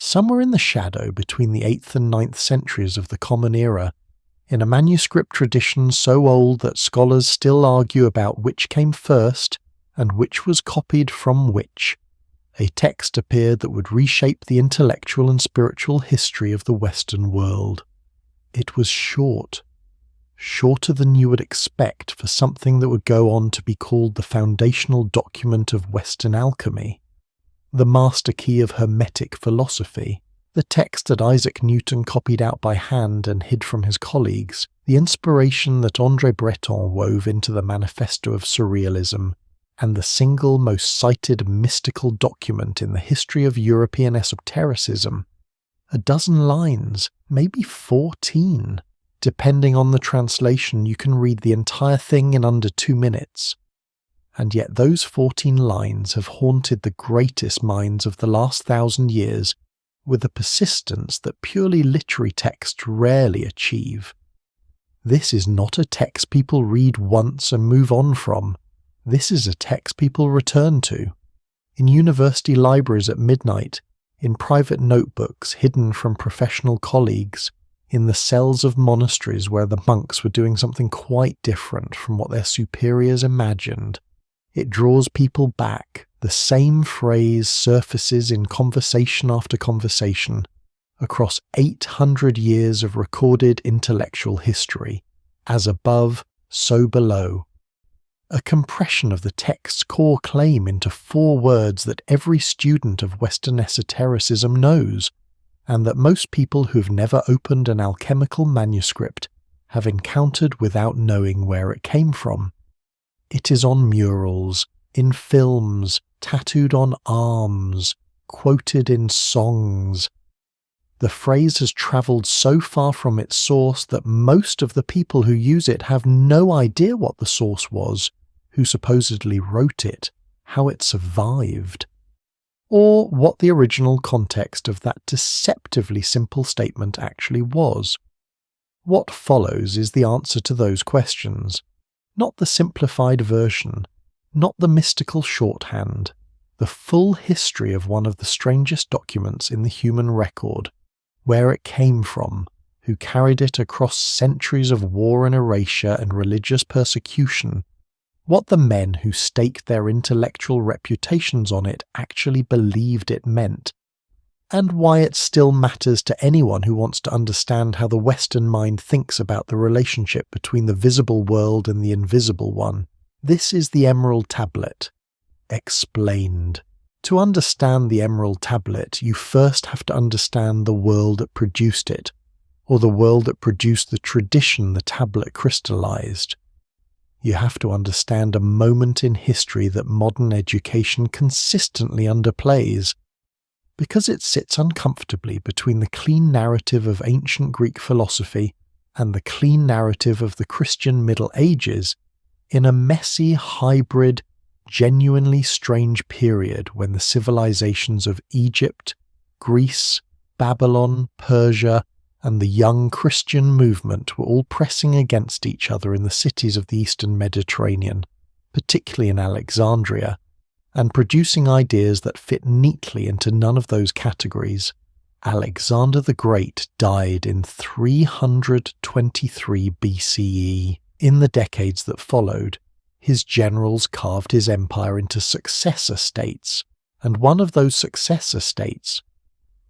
somewhere in the shadow between the 8th and 9th centuries of the Common Era, in a manuscript tradition so old that scholars still argue about which came first and which was copied from which, a text appeared that would reshape the intellectual and spiritual history of the Western world. It was short, shorter than you would expect for something that would go on to be called the foundational document of Western alchemy, the master key of Hermetic philosophy, the text that Isaac Newton copied out by hand and hid from his colleagues, the inspiration that André Breton wove into the Manifesto of Surrealism, and the single most cited mystical document in the history of European esotericism. A dozen lines, maybe 14. Depending on the translation, you can read the entire thing in under 2 minutes. And yet those 14 lines have haunted the greatest minds of the last 1,000 years with a persistence that purely literary texts rarely achieve. This is not a text people read once and move on from. This is a text people return to. In university libraries at midnight, in private notebooks hidden from professional colleagues, in the cells of monasteries where the monks were doing something quite different from what their superiors imagined. It draws people back. The same phrase surfaces in conversation after conversation across 800 years of recorded intellectual history. As above, so below. A compression of the text's core claim into 4 words that every student of Western esotericism knows, and that most people who've never opened an alchemical manuscript have encountered without knowing where it came from. It is on murals, in films, tattooed on arms, quoted in songs. The phrase has travelled so far from its source that most of the people who use it have no idea what the source was, who supposedly wrote it, how it survived, or what the original context of that deceptively simple statement actually was. What follows is the answer to those questions, not the simplified version, not the mystical shorthand, the full history of one of the strangest documents in the human record, where it came from, who carried it across centuries of war and erasure and religious persecution, what the men who staked their intellectual reputations on it actually believed it meant, and why it still matters to anyone who wants to understand how the Western mind thinks about the relationship between the visible world and the invisible one. This is the Emerald Tablet. Explained. To understand the Emerald Tablet, you first have to understand the world that produced it, or the world that produced the tradition the tablet crystallized. You have to understand a moment in history that modern education consistently underplays, because it sits uncomfortably between the clean narrative of ancient Greek philosophy and the clean narrative of the Christian Middle Ages in a messy, hybrid, genuinely strange period when the civilizations of Egypt, Greece, Babylon, Persia, and the young Christian movement were all pressing against each other in the cities of the Eastern Mediterranean, particularly in Alexandria, and producing ideas that fit neatly into none of those categories. Alexander the Great died in 323 BCE. In the decades that followed, his generals carved his empire into successor states, and one of those successor states,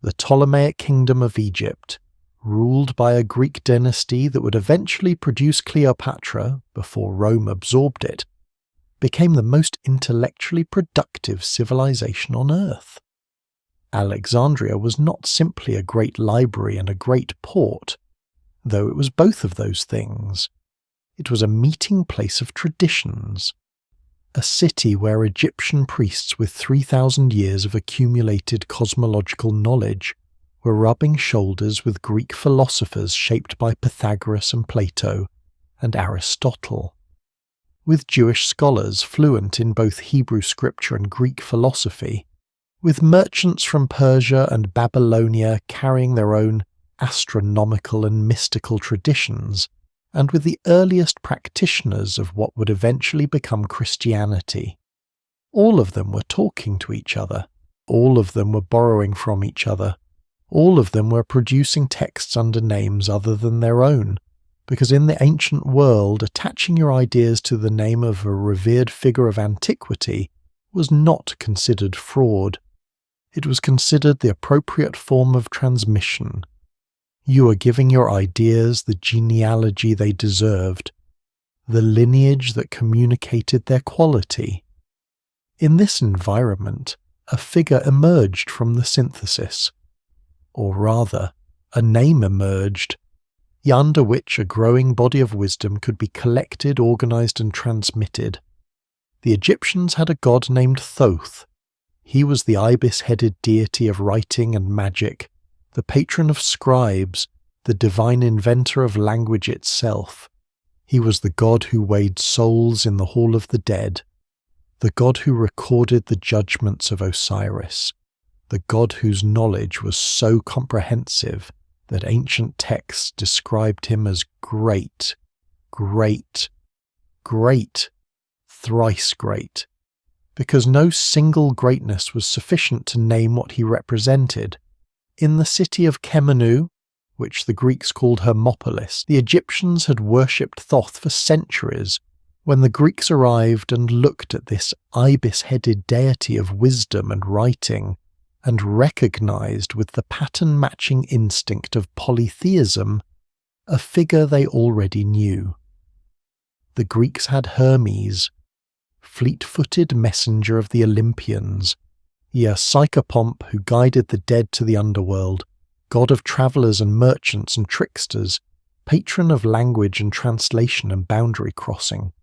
the Ptolemaic Kingdom of Egypt, ruled by a Greek dynasty that would eventually produce Cleopatra before Rome absorbed it, became the most intellectually productive civilization on Earth. Alexandria was not simply a great library and a great port, though it was both of those things. It was a meeting place of traditions, a city where Egyptian priests with 3,000 years of accumulated cosmological knowledge were rubbing shoulders with Greek philosophers shaped by Pythagoras and Plato and Aristotle, with Jewish scholars fluent in both Hebrew scripture and Greek philosophy, with merchants from Persia and Babylonia carrying their own astronomical and mystical traditions, and with the earliest practitioners of what would eventually become Christianity. All of them were talking to each other. All of them were borrowing from each other. All of them were producing texts under names other than their own, because in the ancient world, attaching your ideas to the name of a revered figure of antiquity was not considered fraud. It was considered the appropriate form of transmission. You were giving your ideas the genealogy they deserved, the lineage that communicated their quality. In this environment, a figure emerged from the synthesis, or rather, a name emerged, under which a growing body of wisdom could be collected, organized, and transmitted. The Egyptians had a god named Thoth. He was the ibis-headed deity of writing and magic, the patron of scribes, the divine inventor of language itself. He was the god who weighed souls in the hall of the dead, the god who recorded the judgments of Osiris, the god whose knowledge was so comprehensive that ancient texts described him as great, great, great, thrice great, because no single greatness was sufficient to name what he represented. In the city of Khemenu, which the Greeks called Hermopolis, the Egyptians had worshipped Thoth for centuries. When the Greeks arrived and looked at this ibis-headed deity of wisdom and writing, and recognized with the pattern-matching instinct of polytheism a figure they already knew. The Greeks had Hermes, fleet-footed messenger of the Olympians, a psychopomp who guided the dead to the underworld, god of travellers and merchants and tricksters, patron of language and translation and boundary crossing.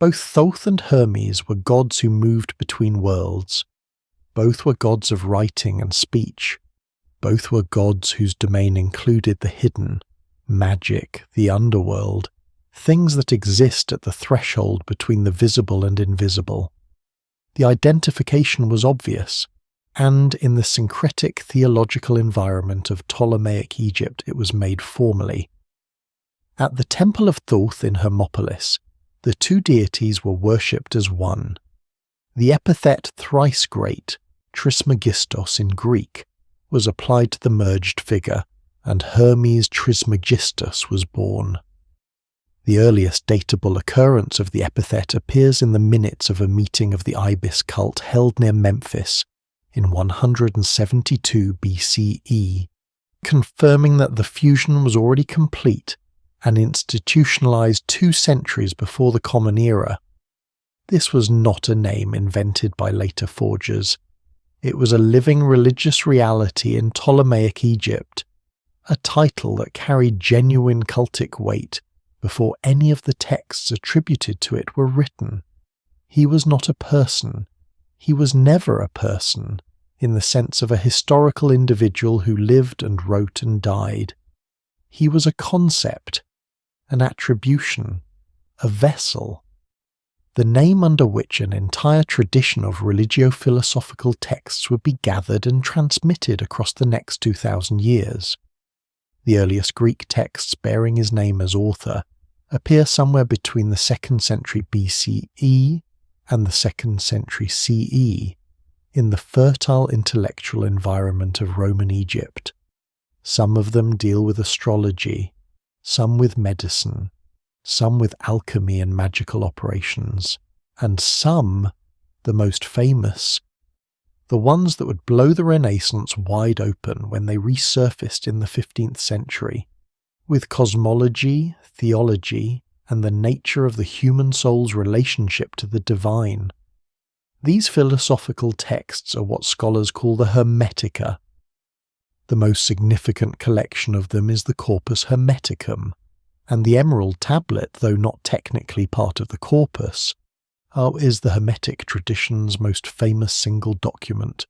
Both Thoth and Hermes were gods who moved between worlds. Both were gods of writing and speech. Both were gods whose domain included the hidden, magic, the underworld, things that exist at the threshold between the visible and invisible. The identification was obvious, and in the syncretic theological environment of Ptolemaic Egypt it was made formally. At the Temple of Thoth in Hermopolis, the two deities were worshipped as one. The epithet Thrice Great, Trismegistus in Greek, was applied to the merged figure, and Hermes Trismegistus was born. The earliest datable occurrence of the epithet appears in the minutes of a meeting of the Ibis cult held near Memphis in 172 BCE, confirming that the fusion was already complete and institutionalized 2 centuries before the Common Era. This was not a name invented by later forgers. It was a living religious reality in Ptolemaic Egypt, a title that carried genuine cultic weight before any of the texts attributed to it were written. He was not a person. He was never a person, in the sense of a historical individual who lived and wrote and died. He was a concept, an attribution, a vessel, the name under which an entire tradition of religio-philosophical texts would be gathered and transmitted across the next 2,000 years. The earliest Greek texts bearing his name as author appear somewhere between the 2nd century BCE and the 2nd century CE in the fertile intellectual environment of Roman Egypt. Some of them deal with astrology, some with medicine, some with alchemy and magical operations, and some, the most famous, the ones that would blow the Renaissance wide open when they resurfaced in the 15th century, with cosmology, theology, and the nature of the human soul's relationship to the divine. These philosophical texts are what scholars call the Hermetica. The most significant collection of them is the Corpus Hermeticum, and the Emerald Tablet, though not technically part of the corpus, is the Hermetic tradition's most famous single document,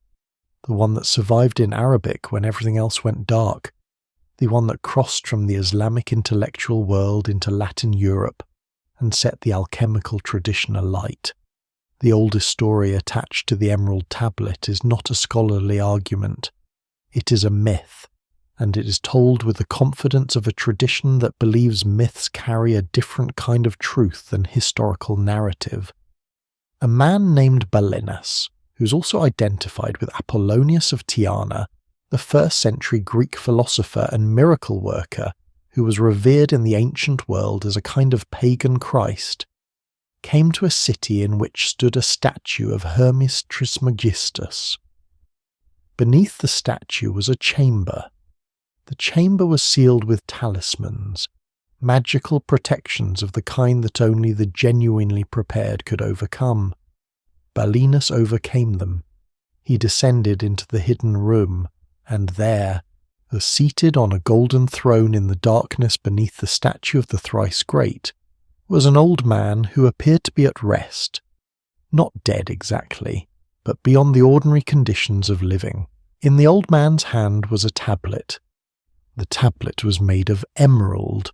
the one that survived in Arabic when everything else went dark, the one that crossed from the Islamic intellectual world into Latin Europe and set the alchemical tradition alight. The oldest story attached to the Emerald Tablet is not a scholarly argument. It is a myth, and it is told with the confidence of a tradition that believes myths carry a different kind of truth than historical narrative. A man named Balinus, who's also identified with Apollonius of Tyana, the 1st century Greek philosopher and miracle worker who was revered in the ancient world as a kind of pagan Christ, came to a city in which stood a statue of Hermes Trismegistus. Beneath the statue was a chamber. The chamber was sealed with talismans, magical protections of the kind that only the genuinely prepared could overcome. Balinus overcame them. He descended into the hidden room, and there, as seated on a golden throne in the darkness beneath the statue of the Thrice Great, was an old man who appeared to be at rest, not dead exactly, but beyond the ordinary conditions of living. In the old man's hand was a tablet. The tablet was made of emerald,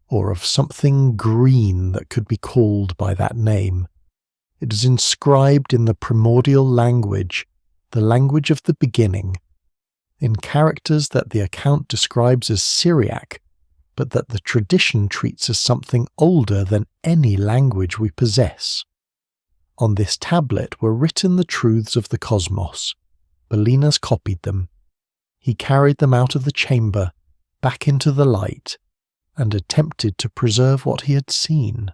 or of something green that could be called by that name. It is inscribed in the primordial language, the language of the beginning, in characters that the account describes as Syriac, but that the tradition treats as something older than any language we possess. On this tablet were written the truths of the cosmos. Balinus copied them. He carried them out of the chamber, back into the light, and attempted to preserve what he had seen.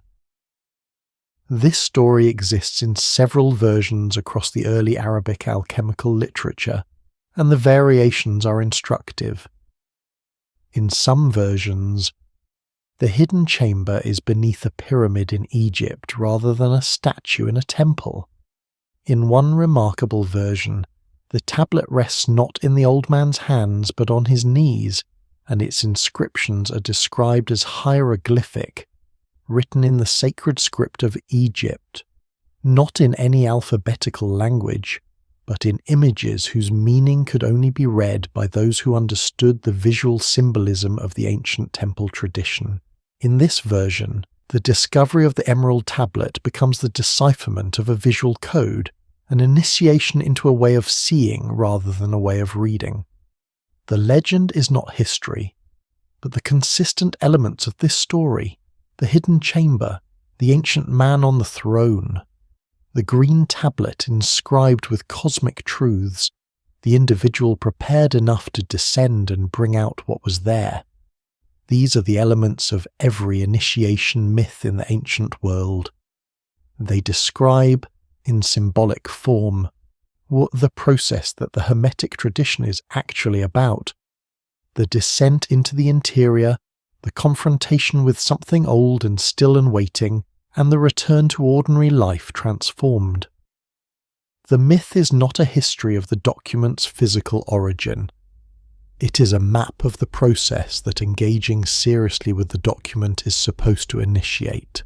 This story exists in several versions across the early Arabic alchemical literature, and the variations are instructive. In some versions, the hidden chamber is beneath a pyramid in Egypt rather than a statue in a temple. In one remarkable version, the tablet rests not in the old man's hands but on his knees, and its inscriptions are described as hieroglyphic, written in the sacred script of Egypt, not in any alphabetical language, but in images whose meaning could only be read by those who understood the visual symbolism of the ancient temple tradition. In this version, the discovery of the emerald tablet becomes the decipherment of a visual code, an initiation into a way of seeing rather than a way of reading. The legend is not history, but the consistent elements of this story, the hidden chamber, the ancient man on the throne, the green tablet inscribed with cosmic truths, the individual prepared enough to descend and bring out what was there. These are the elements of every initiation myth in the ancient world. They describe, in symbolic form, what the process that the Hermetic tradition is actually about: the descent into the interior, the confrontation with something old and still and waiting, and the return to ordinary life transformed. The myth is not a history of the document's physical origin. It is a map of the process that engaging seriously with the document is supposed to initiate.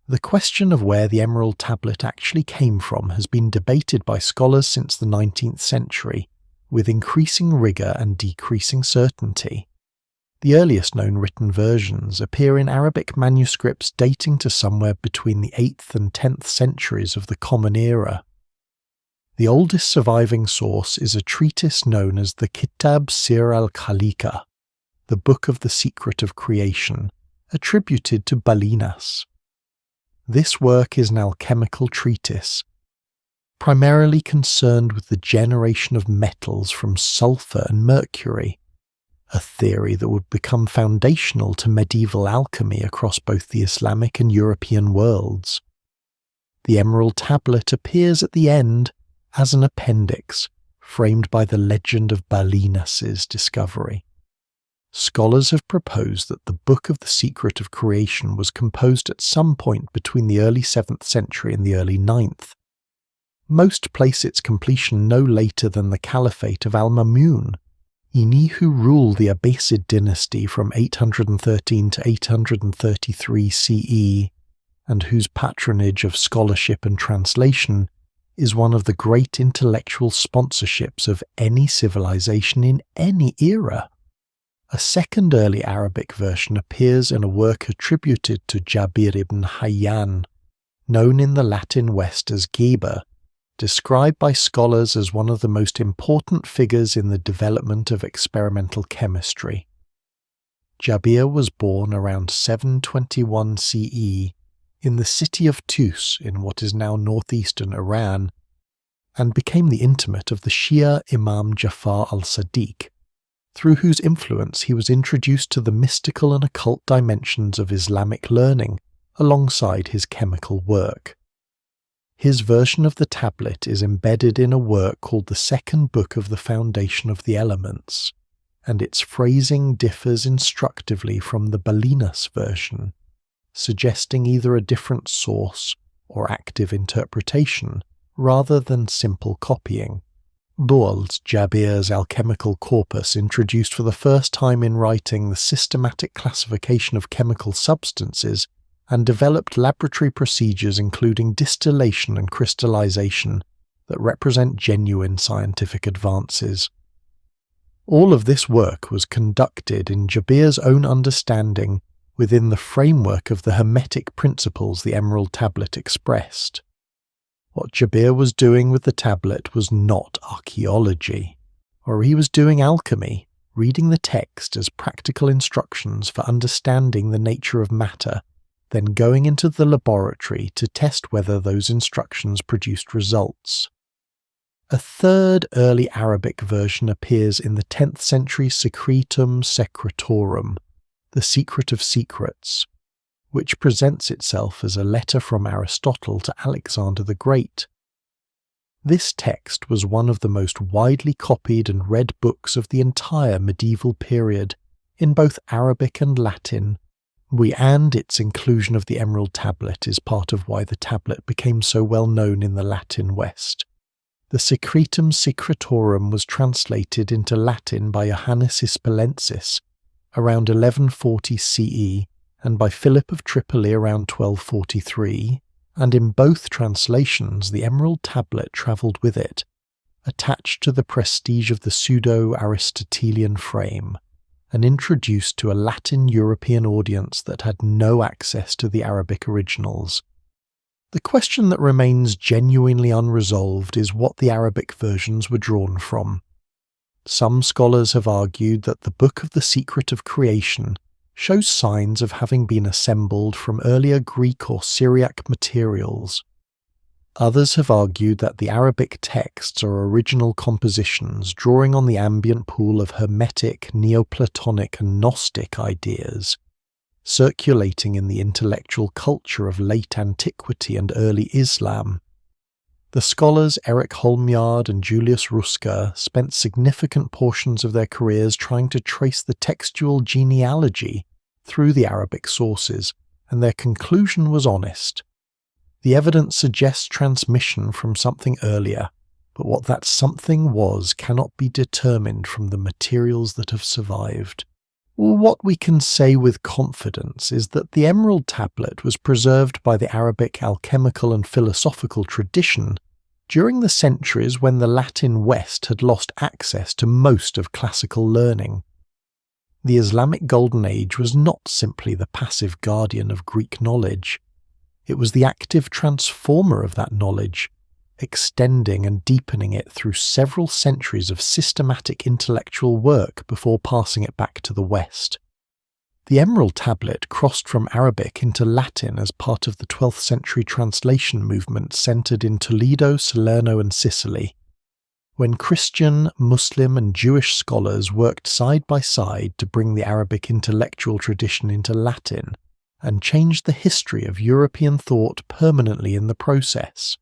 The question of where the emerald tablet actually came from has been debated by scholars since the 19th century, with increasing rigour and decreasing certainty. The earliest known written versions appear in Arabic manuscripts dating to somewhere between the 8th and 10th centuries of the Common Era. The oldest surviving source is a treatise known as the Kitab Sir al-Khaliqa, the Book of the Secret of Creation, attributed to Balinus. This work is an alchemical treatise, primarily concerned with the generation of metals from sulfur and mercury, a theory that would become foundational to medieval alchemy across both the Islamic and European worlds. The emerald tablet appears at the end as an appendix, framed by the legend of Balinus's discovery. Scholars have proposed that the Book of the Secret of Creation was composed at some point between the early 7th century and the early 9th. Most place its completion no later than the Caliphate of Al-Mamun, who ruled the Abbasid dynasty from 813 to 833 CE, and whose patronage of scholarship and translation is one of the great intellectual sponsorships of any civilization in any era. A second early Arabic version appears in a work attributed to Jabir ibn Hayyan, known in the Latin West as Geber, described by scholars as one of the most important figures in the development of experimental chemistry. Jabir was born around 721 CE in the city of Tus in what is now northeastern Iran, and became the intimate of the Shia Imam Jafar al-Sadiq, through whose influence he was introduced to the mystical and occult dimensions of Islamic learning alongside his chemical work. His version of the tablet is embedded in a work called the Second Book of the Foundation of the Elements, and its phrasing differs instructively from the Balinas version, suggesting either a different source or active interpretation rather than simple copying. Boals, Jabir's alchemical corpus, introduced for the first time in writing the systematic classification of chemical substances and developed laboratory procedures including distillation and crystallization that represent genuine scientific advances. All of this work was conducted in Jabir's own understanding within the framework of the Hermetic principles the Emerald Tablet expressed. What Jabir was doing with the tablet was not archaeology, or he was doing alchemy, reading the text as practical instructions for understanding the nature of matter, then going into the laboratory to test whether those instructions produced results. A third early Arabic version appears in the 10th century Secretum Secretorum, the Secret of Secrets, which presents itself as a letter from Aristotle to Alexander the Great. This text was one of the most widely copied and read books of the entire medieval period, in both Arabic and Latin, and its inclusion of the Emerald Tablet is part of why the tablet became so well known in the Latin West. The Secretum Secretorum was translated into Latin by Johannes Hispalensis around 1140 CE and by Philip of Tripoli around 1243, and in both translations the Emerald Tablet travelled with it, attached to the prestige of the pseudo-Aristotelian frame, and introduced to a Latin European audience that had no access to the Arabic originals. The question that remains genuinely unresolved is what the Arabic versions were drawn from. Some scholars have argued that the Book of the Secret of Creation shows signs of having been assembled from earlier Greek or Syriac materials. Others have argued that the Arabic texts are original compositions drawing on the ambient pool of Hermetic, Neoplatonic and Gnostic ideas, circulating in the intellectual culture of late antiquity and early Islam. The scholars Eric Holmyard and Julius Ruska spent significant portions of their careers trying to trace the textual genealogy through the Arabic sources, and their conclusion was honest. The evidence suggests transmission from something earlier, but what that something was cannot be determined from the materials that have survived. What we can say with confidence is that the Emerald Tablet was preserved by the Arabic alchemical and philosophical tradition during the centuries when the Latin West had lost access to most of classical learning. The Islamic Golden Age was not simply the passive guardian of Greek knowledge. It was the active transformer of that knowledge, extending and deepening it through several centuries of systematic intellectual work before passing it back to the West. The Emerald Tablet crossed from Arabic into Latin as part of the 12th century translation movement centered in Toledo, Salerno and Sicily, when Christian, Muslim and Jewish scholars worked side by side to bring the Arabic intellectual tradition into Latin and changed the history of European thought permanently in the process.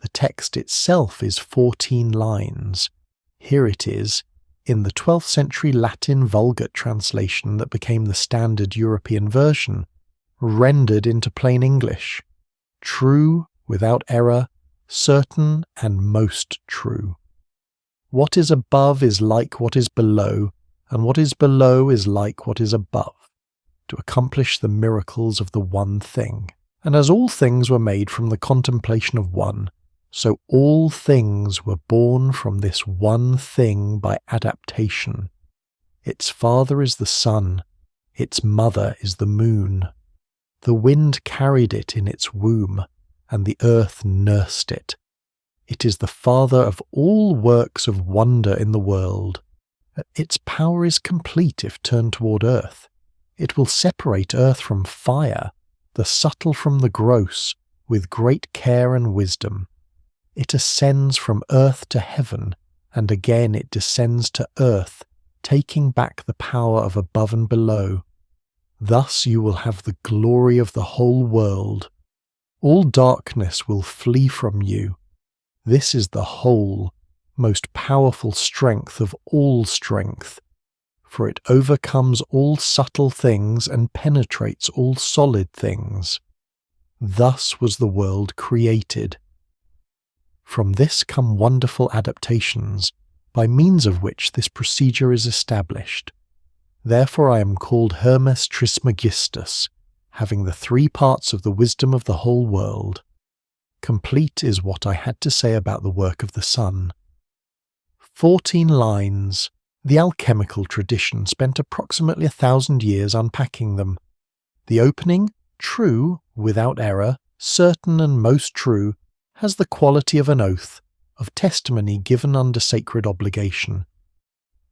The text itself is 14 lines. Here it is, in the 12th century Latin Vulgate translation that became the standard European version, rendered into plain English. True, without error, certain and most true. What is above is like what is below, and what is below is like what is above, to accomplish the miracles of the one thing. And as all things were made from the contemplation of one, so all things were born from this one thing by adaptation. Its father is the sun, its mother is the moon. The wind carried it in its womb, and the earth nursed it. It is the father of all works of wonder in the world. Its power is complete if turned toward earth. It will separate earth from fire, the subtle from the gross, with great care and wisdom. It ascends from earth to heaven, and again it descends to earth, taking back the power of above and below. Thus you will have the glory of the whole world. All darkness will flee from you. This is the whole, most powerful strength of all strength, for it overcomes all subtle things and penetrates all solid things. Thus was the world created. From this come wonderful adaptations, by means of which this procedure is established. Therefore I am called Hermes Trismegistus, having the 3 parts of the wisdom of the whole world. Complete is what I had to say about the work of the sun. 14 lines. The alchemical tradition spent approximately 1,000 years unpacking them. The opening, true, without error, certain and most true, has the quality of an oath, of testimony given under sacred obligation.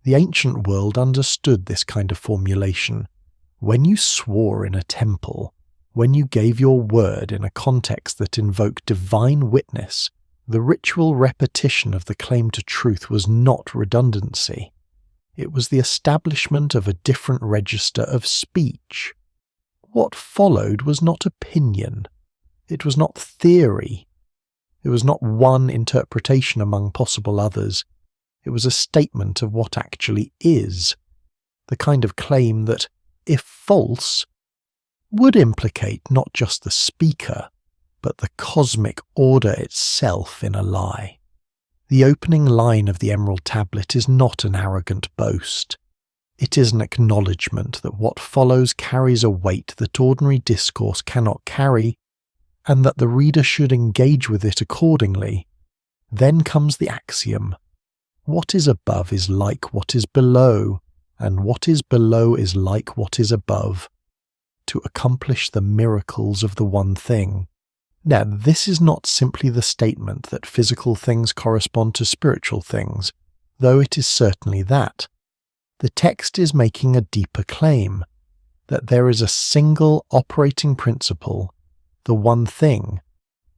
The ancient world understood this kind of formulation. When you swore in a temple, when you gave your word in a context that invoked divine witness, the ritual repetition of the claim to truth was not redundancy. It was the establishment of a different register of speech. What followed was not opinion. It was not theory. It was not one interpretation among possible others. It was a statement of what actually is, the kind of claim that, if false, would implicate not just the speaker, but the cosmic order itself in a lie. The opening line of the Emerald Tablet is not an arrogant boast. It is an acknowledgement that what follows carries a weight that ordinary discourse cannot carry, and that the reader should engage with it accordingly. Then comes the axiom: what is above is like what is below, and what is below is like what is above, to accomplish the miracles of the one thing. Now, this is not simply the statement that physical things correspond to spiritual things, though it is certainly that. The text is making a deeper claim, that there is a single operating principle, the one thing,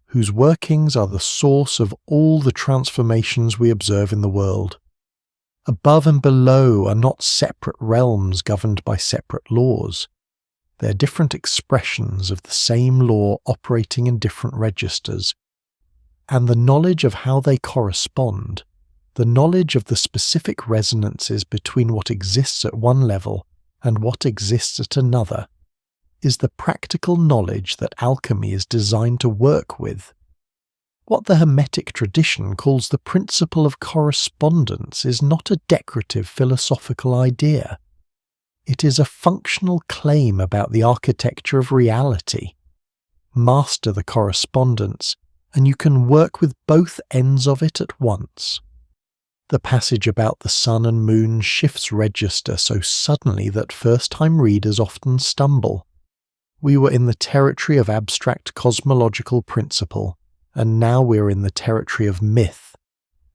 whose workings are the source of all the transformations we observe in the world. Above and below are not separate realms governed by separate laws. They are different expressions of the same law operating in different registers, and the knowledge of how they correspond, the knowledge of the specific resonances between what exists at one level and what exists at another, is the practical knowledge that alchemy is designed to work with. What the Hermetic tradition calls the principle of correspondence is not a decorative philosophical idea. It is a functional claim about the architecture of reality. Master the correspondence, and you can work with both ends of it at once. The passage about the sun and moon shifts register so suddenly that first-time readers often stumble. We were in the territory of abstract cosmological principle, and now we are in the territory of myth.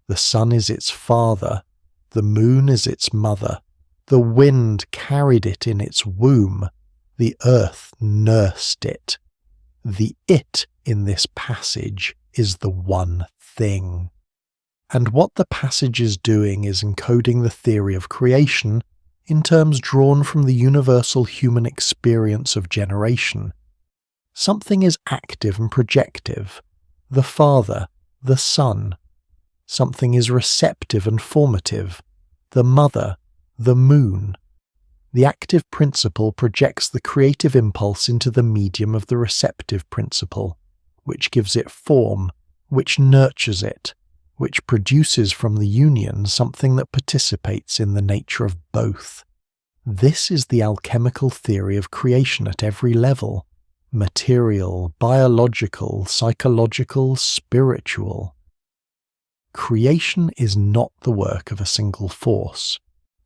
The sun is its father, the moon is its mother. The wind carried it in its womb. The earth nursed it. The it in this passage is the one thing. And what the passage is doing is encoding the theory of creation in terms drawn from the universal human experience of generation. Something is active and projective, the father, the son. Something is receptive and formative, the mother, the moon. The active principle projects the creative impulse into the medium of the receptive principle, which gives it form, which nurtures it, which produces from the union something that participates in the nature of both. This is the alchemical theory of creation at every level: material, biological, psychological, spiritual. Creation is not the work of a single force.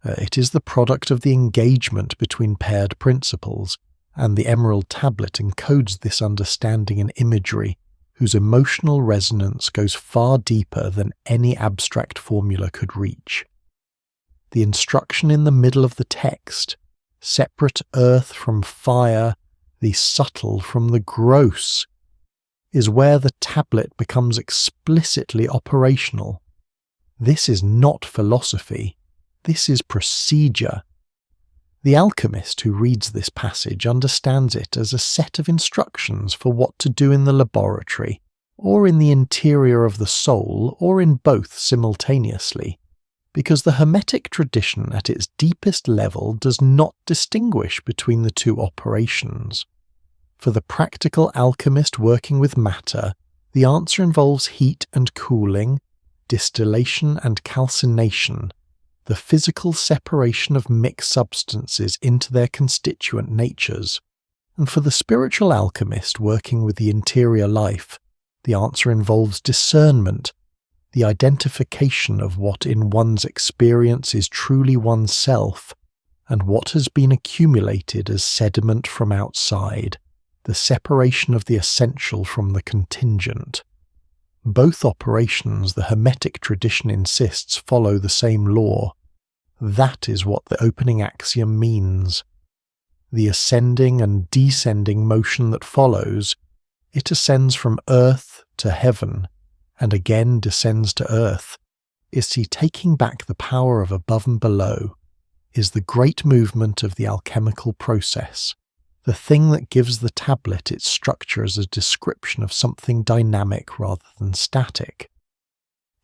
It is the product of the engagement between paired principles, and the Emerald Tablet encodes this understanding in imagery, whose emotional resonance goes far deeper than any abstract formula could reach. The instruction in the middle of the text, separate earth from fire, the subtle from the gross, is where the tablet becomes explicitly operational. This is not philosophy, this is procedure. The alchemist who reads this passage understands it as a set of instructions for what to do in the laboratory, or in the interior of the soul, or in both simultaneously, because the Hermetic tradition at its deepest level does not distinguish between the two operations. For the practical alchemist working with matter, the answer involves heat and cooling, distillation and calcination, the physical separation of mixed substances into their constituent natures. And for the spiritual alchemist working with the interior life, the answer involves discernment, the identification of what in one's experience is truly oneself, and what has been accumulated as sediment from outside, the separation of the essential from the contingent. Both operations, the Hermetic tradition insists, follow the same law. That is what the opening axiom means. The ascending and descending motion that follows, it ascends from earth to heaven, and again descends to earth, is he taking back the power of above and below, is the great movement of the alchemical process, the thing that gives the tablet its structure as a description of something dynamic rather than static.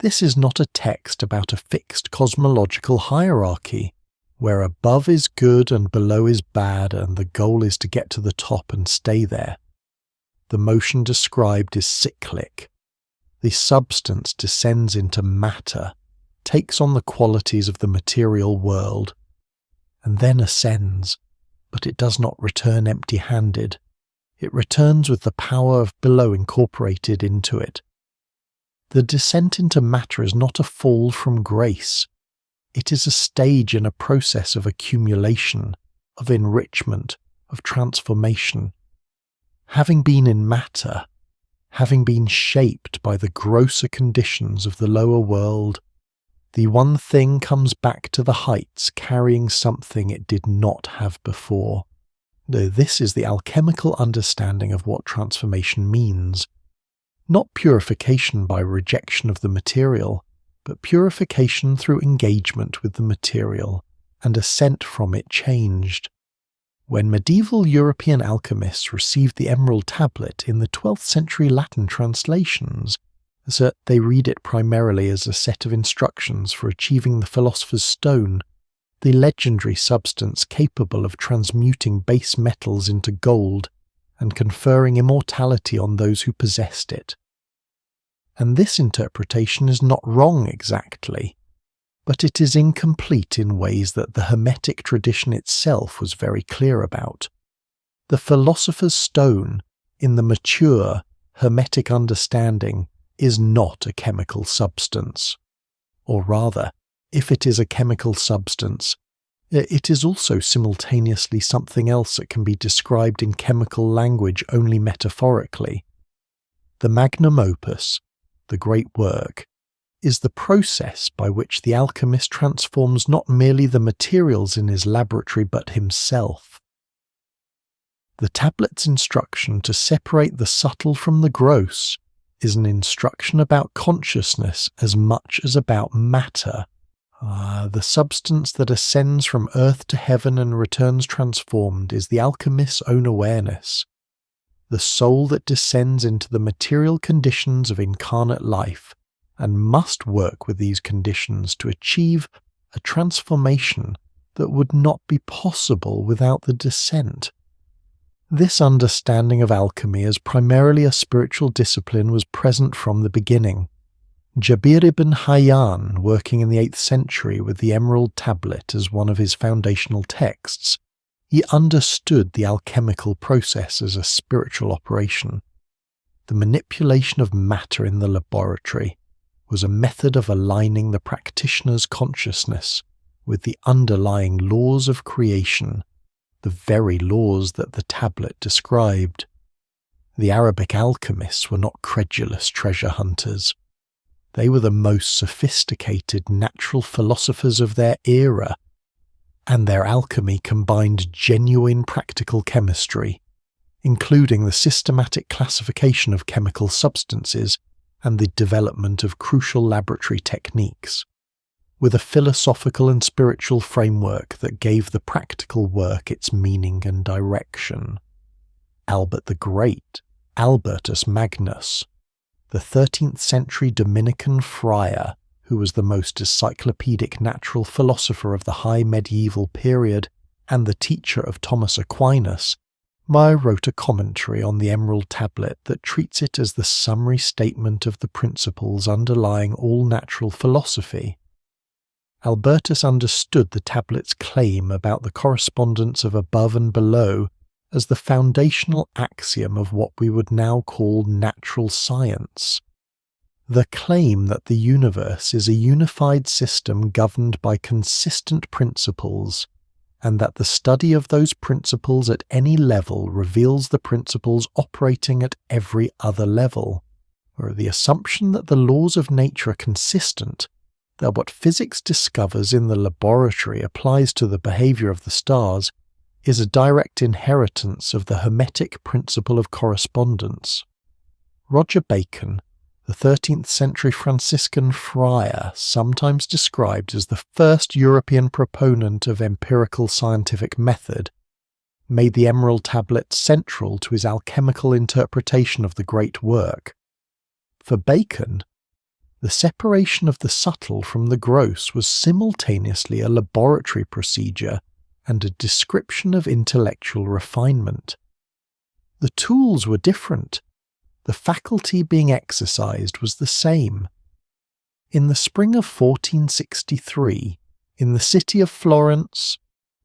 This is not a text about a fixed cosmological hierarchy, where above is good and below is bad and the goal is to get to the top and stay there. The motion described is cyclic. The substance descends into matter, takes on the qualities of the material world, and then ascends, but it does not return empty-handed. It returns with the power of below incorporated into it. The descent into matter is not a fall from grace. It is a stage in a process of accumulation, of enrichment, of transformation. Having been in matter, having been shaped by the grosser conditions of the lower world, the one thing comes back to the heights carrying something it did not have before. This is the alchemical understanding of what transformation means. Not purification by rejection of the material, but purification through engagement with the material, and ascent from it changed. When medieval European alchemists received the Emerald Tablet in the 12th century Latin translations, they read it primarily as a set of instructions for achieving the philosopher's stone, the legendary substance capable of transmuting base metals into gold and conferring immortality on those who possessed it. And this interpretation is not wrong exactly, but it is incomplete in ways that the Hermetic tradition itself was very clear about. The philosopher's stone, in the mature Hermetic understanding, is not a chemical substance. Or rather, if it is a chemical substance, it is also simultaneously something else that can be described in chemical language only metaphorically. The magnum opus, the great work, is the process by which the alchemist transforms not merely the materials in his laboratory but himself. The tablet's instruction to separate the subtle from the gross is an instruction about consciousness as much as about matter. The substance that ascends from earth to heaven and returns transformed is the alchemist's own awareness. The soul that descends into the material conditions of incarnate life and must work with these conditions to achieve a transformation that would not be possible without the descent. This understanding of alchemy as primarily a spiritual discipline was present from the beginning. Jabir ibn Hayyan, working in the 8th century with the Emerald Tablet as one of his foundational texts, he understood the alchemical process as a spiritual operation. The manipulation of matter in the laboratory was a method of aligning the practitioner's consciousness with the underlying laws of creation, the very laws that the tablet described. The Arabic alchemists were not credulous treasure hunters. They were the most sophisticated natural philosophers of their era, and their alchemy combined genuine practical chemistry, including the systematic classification of chemical substances and the development of crucial laboratory techniques, with a philosophical and spiritual framework that gave the practical work its meaning and direction. Albert the Great, Albertus Magnus, the 13th century Dominican friar who was the most encyclopedic natural philosopher of the high medieval period and the teacher of Thomas Aquinas, wrote a commentary on the Emerald Tablet that treats it as the summary statement of the principles underlying all natural philosophy. Albertus understood the tablet's claim about the correspondence of above and below as the foundational axiom of what we would now call natural science. The claim that the universe is a unified system governed by consistent principles, and that the study of those principles at any level reveals the principles operating at every other level, or the assumption that the laws of nature are consistent, that what physics discovers in the laboratory applies to the behavior of the stars, is a direct inheritance of the Hermetic principle of correspondence. Roger Bacon, the 13th century Franciscan friar, sometimes described as the first European proponent of empirical scientific method, made the Emerald Tablet central to his alchemical interpretation of the great work. For Bacon, the separation of the subtle from the gross was simultaneously a laboratory procedure and a description of intellectual refinement. The tools were different. The faculty being exercised was the same. In the spring of 1463, in the city of Florence,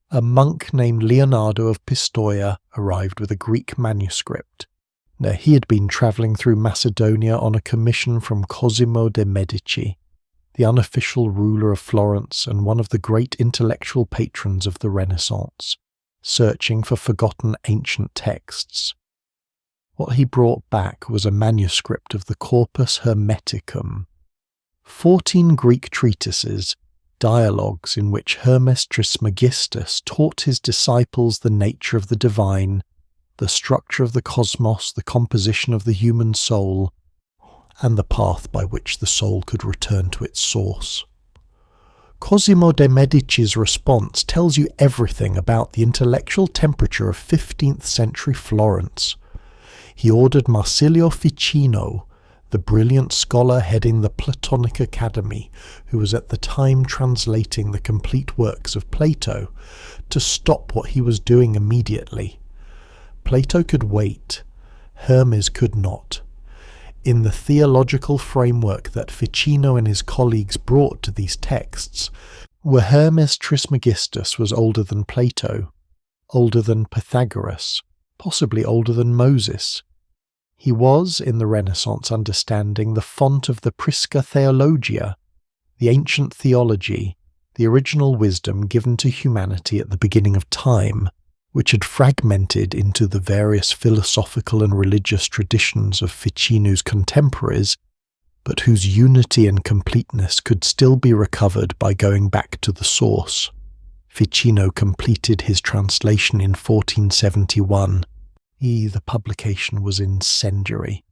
a monk named Leonardo of Pistoia arrived with a Greek manuscript. Now, he had been travelling through Macedonia on a commission from Cosimo de' Medici, the unofficial ruler of Florence and one of the great intellectual patrons of the Renaissance, searching for forgotten ancient texts. What he brought back was a manuscript of the Corpus Hermeticum, 14 Greek treatises, dialogues in which Hermes Trismegistus taught his disciples the nature of the divine, the structure of the cosmos, the composition of the human soul, and the path by which the soul could return to its source. Cosimo de' Medici's response tells you everything about the intellectual temperature of 15th century Florence. He ordered Marsilio Ficino, the brilliant scholar heading the Platonic Academy, who was at the time translating the complete works of Plato, to stop what he was doing immediately. Plato could wait. Hermes could not. In the theological framework that Ficino and his colleagues brought to these texts, where Hermes Trismegistus was older than Plato, older than Pythagoras, possibly older than Moses. He was, in the Renaissance understanding, the font of the Prisca Theologia, the ancient theology, the original wisdom given to humanity at the beginning of time, which had fragmented into the various philosophical and religious traditions of Ficino's contemporaries, but whose unity and completeness could still be recovered by going back to the source. Ficino completed his translation in 1471. The publication was incendiary.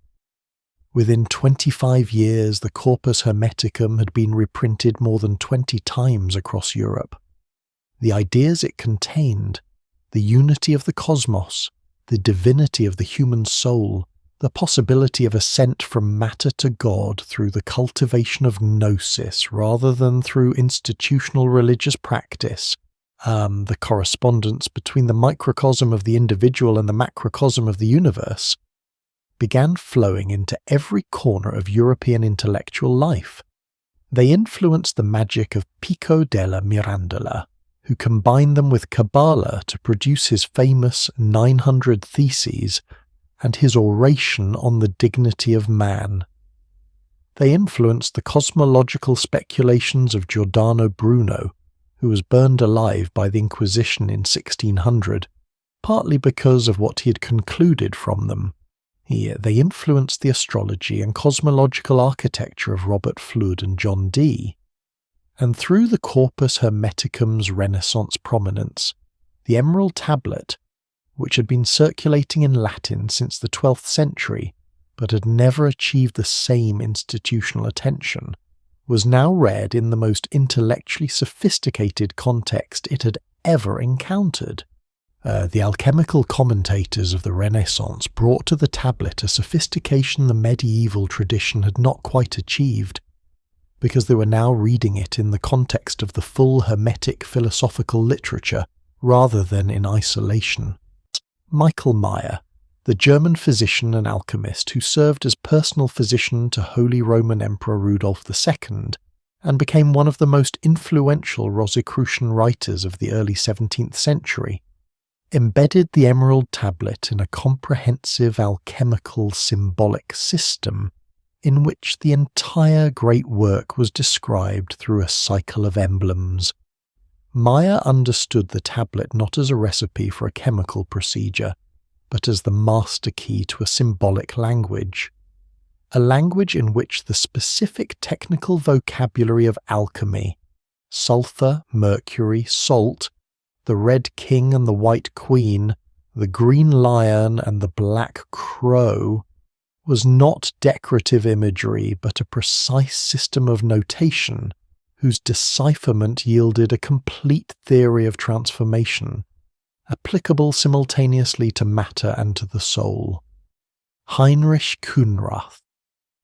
Within 25 years, the Corpus Hermeticum had been reprinted more than 20 times across Europe. The ideas it contained, the unity of the cosmos, the divinity of the human soul, the possibility of ascent from matter to God through the cultivation of gnosis rather than through institutional religious practice, the correspondence between the microcosm of the individual and the macrocosm of the universe, began flowing into every corner of European intellectual life. They influenced the magic of Pico della Mirandola, who combined them with Kabbalah to produce his famous 900 Theses and his oration on the dignity of man. They influenced the cosmological speculations of Giordano Bruno, who was burned alive by the Inquisition in 1600, partly because of what he had concluded from them. They influenced the astrology and cosmological architecture of Robert Fludd and John Dee. And through the Corpus Hermeticum's Renaissance prominence, the Emerald Tablet, which had been circulating in Latin since the 12th century but had never achieved the same institutional attention, was now read in the most intellectually sophisticated context it had ever encountered. The alchemical commentators of the Renaissance brought to the tablet a sophistication the medieval tradition had not quite achieved, because they were now reading it in the context of the full Hermetic philosophical literature rather than in isolation. Michael Meyer, the German physician and alchemist who served as personal physician to Holy Roman Emperor Rudolf II and became one of the most influential Rosicrucian writers of the early 17th century, embedded the Emerald Tablet in a comprehensive alchemical symbolic system in which the entire great work was described through a cycle of emblems. Meyer understood the tablet not as a recipe for a chemical procedure, but as the master key to a symbolic language, a language in which the specific technical vocabulary of alchemy, sulfur, mercury, salt, the red king and the white queen, the green lion and the black crow, was not decorative imagery but a precise system of notation whose decipherment yielded a complete theory of transformation, applicable simultaneously to matter and to the soul. Heinrich Kuhnrath,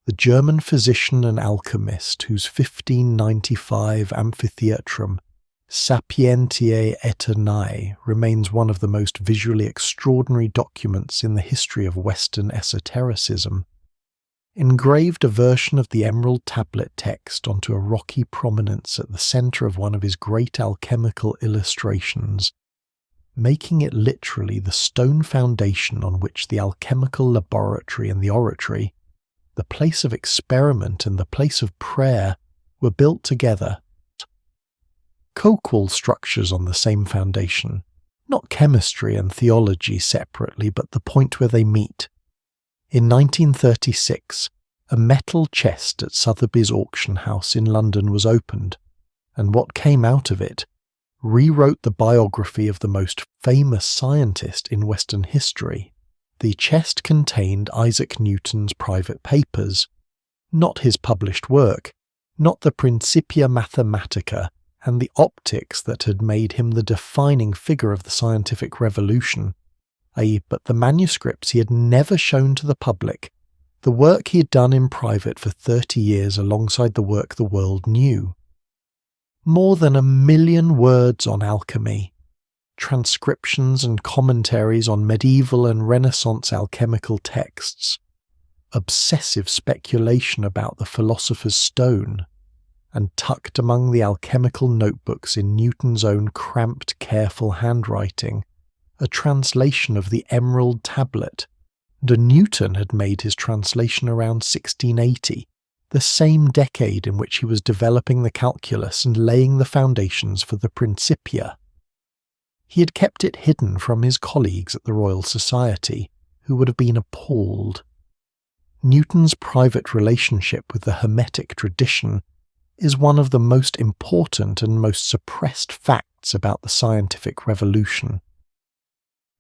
the German physician and alchemist whose 1595 amphitheatrum Sapientiae Aeternae remains one of the most visually extraordinary documents in the history of Western esotericism, engraved a version of the Emerald Tablet text onto a rocky prominence at the centre of one of his great alchemical illustrations, making it literally the stone foundation on which the alchemical laboratory and the oratory, the place of experiment and the place of prayer, were built together. Co-equal structures on the same foundation, not chemistry and theology separately, but the point where they meet. In 1936, a metal chest at Sotheby's auction house in London was opened, and what came out of it rewrote the biography of the most famous scientist in Western history. The chest contained Isaac Newton's private papers, not his published work, not the Principia Mathematica and the optics that had made him the defining figure of the scientific revolution, i.e., but the manuscripts he had never shown to the public, the work he had done in private for 30 years alongside the work the world knew. More than 1 million words on alchemy, transcriptions and commentaries on medieval and Renaissance alchemical texts, obsessive speculation about the philosopher's stone, and tucked among the alchemical notebooks in Newton's own cramped, careful handwriting, a translation of the Emerald Tablet. And Newton had made his translation around 1680, the same decade in which he was developing the calculus and laying the foundations for the Principia. He had kept it hidden from his colleagues at the Royal Society, who would have been appalled. Newton's private relationship with the Hermetic tradition is one of the most important and most suppressed facts about the scientific revolution.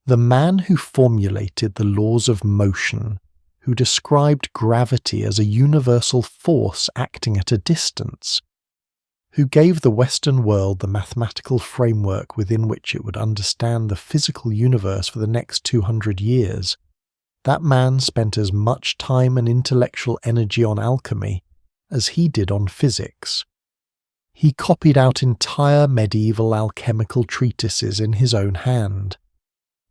The man who formulated the laws of motion, who described gravity as a universal force acting at a distance, who gave the Western world the mathematical framework within which it would understand the physical universe for the next 200 years, that man spent as much time and intellectual energy on alchemy as he did on physics. He copied out entire medieval alchemical treatises in his own hand.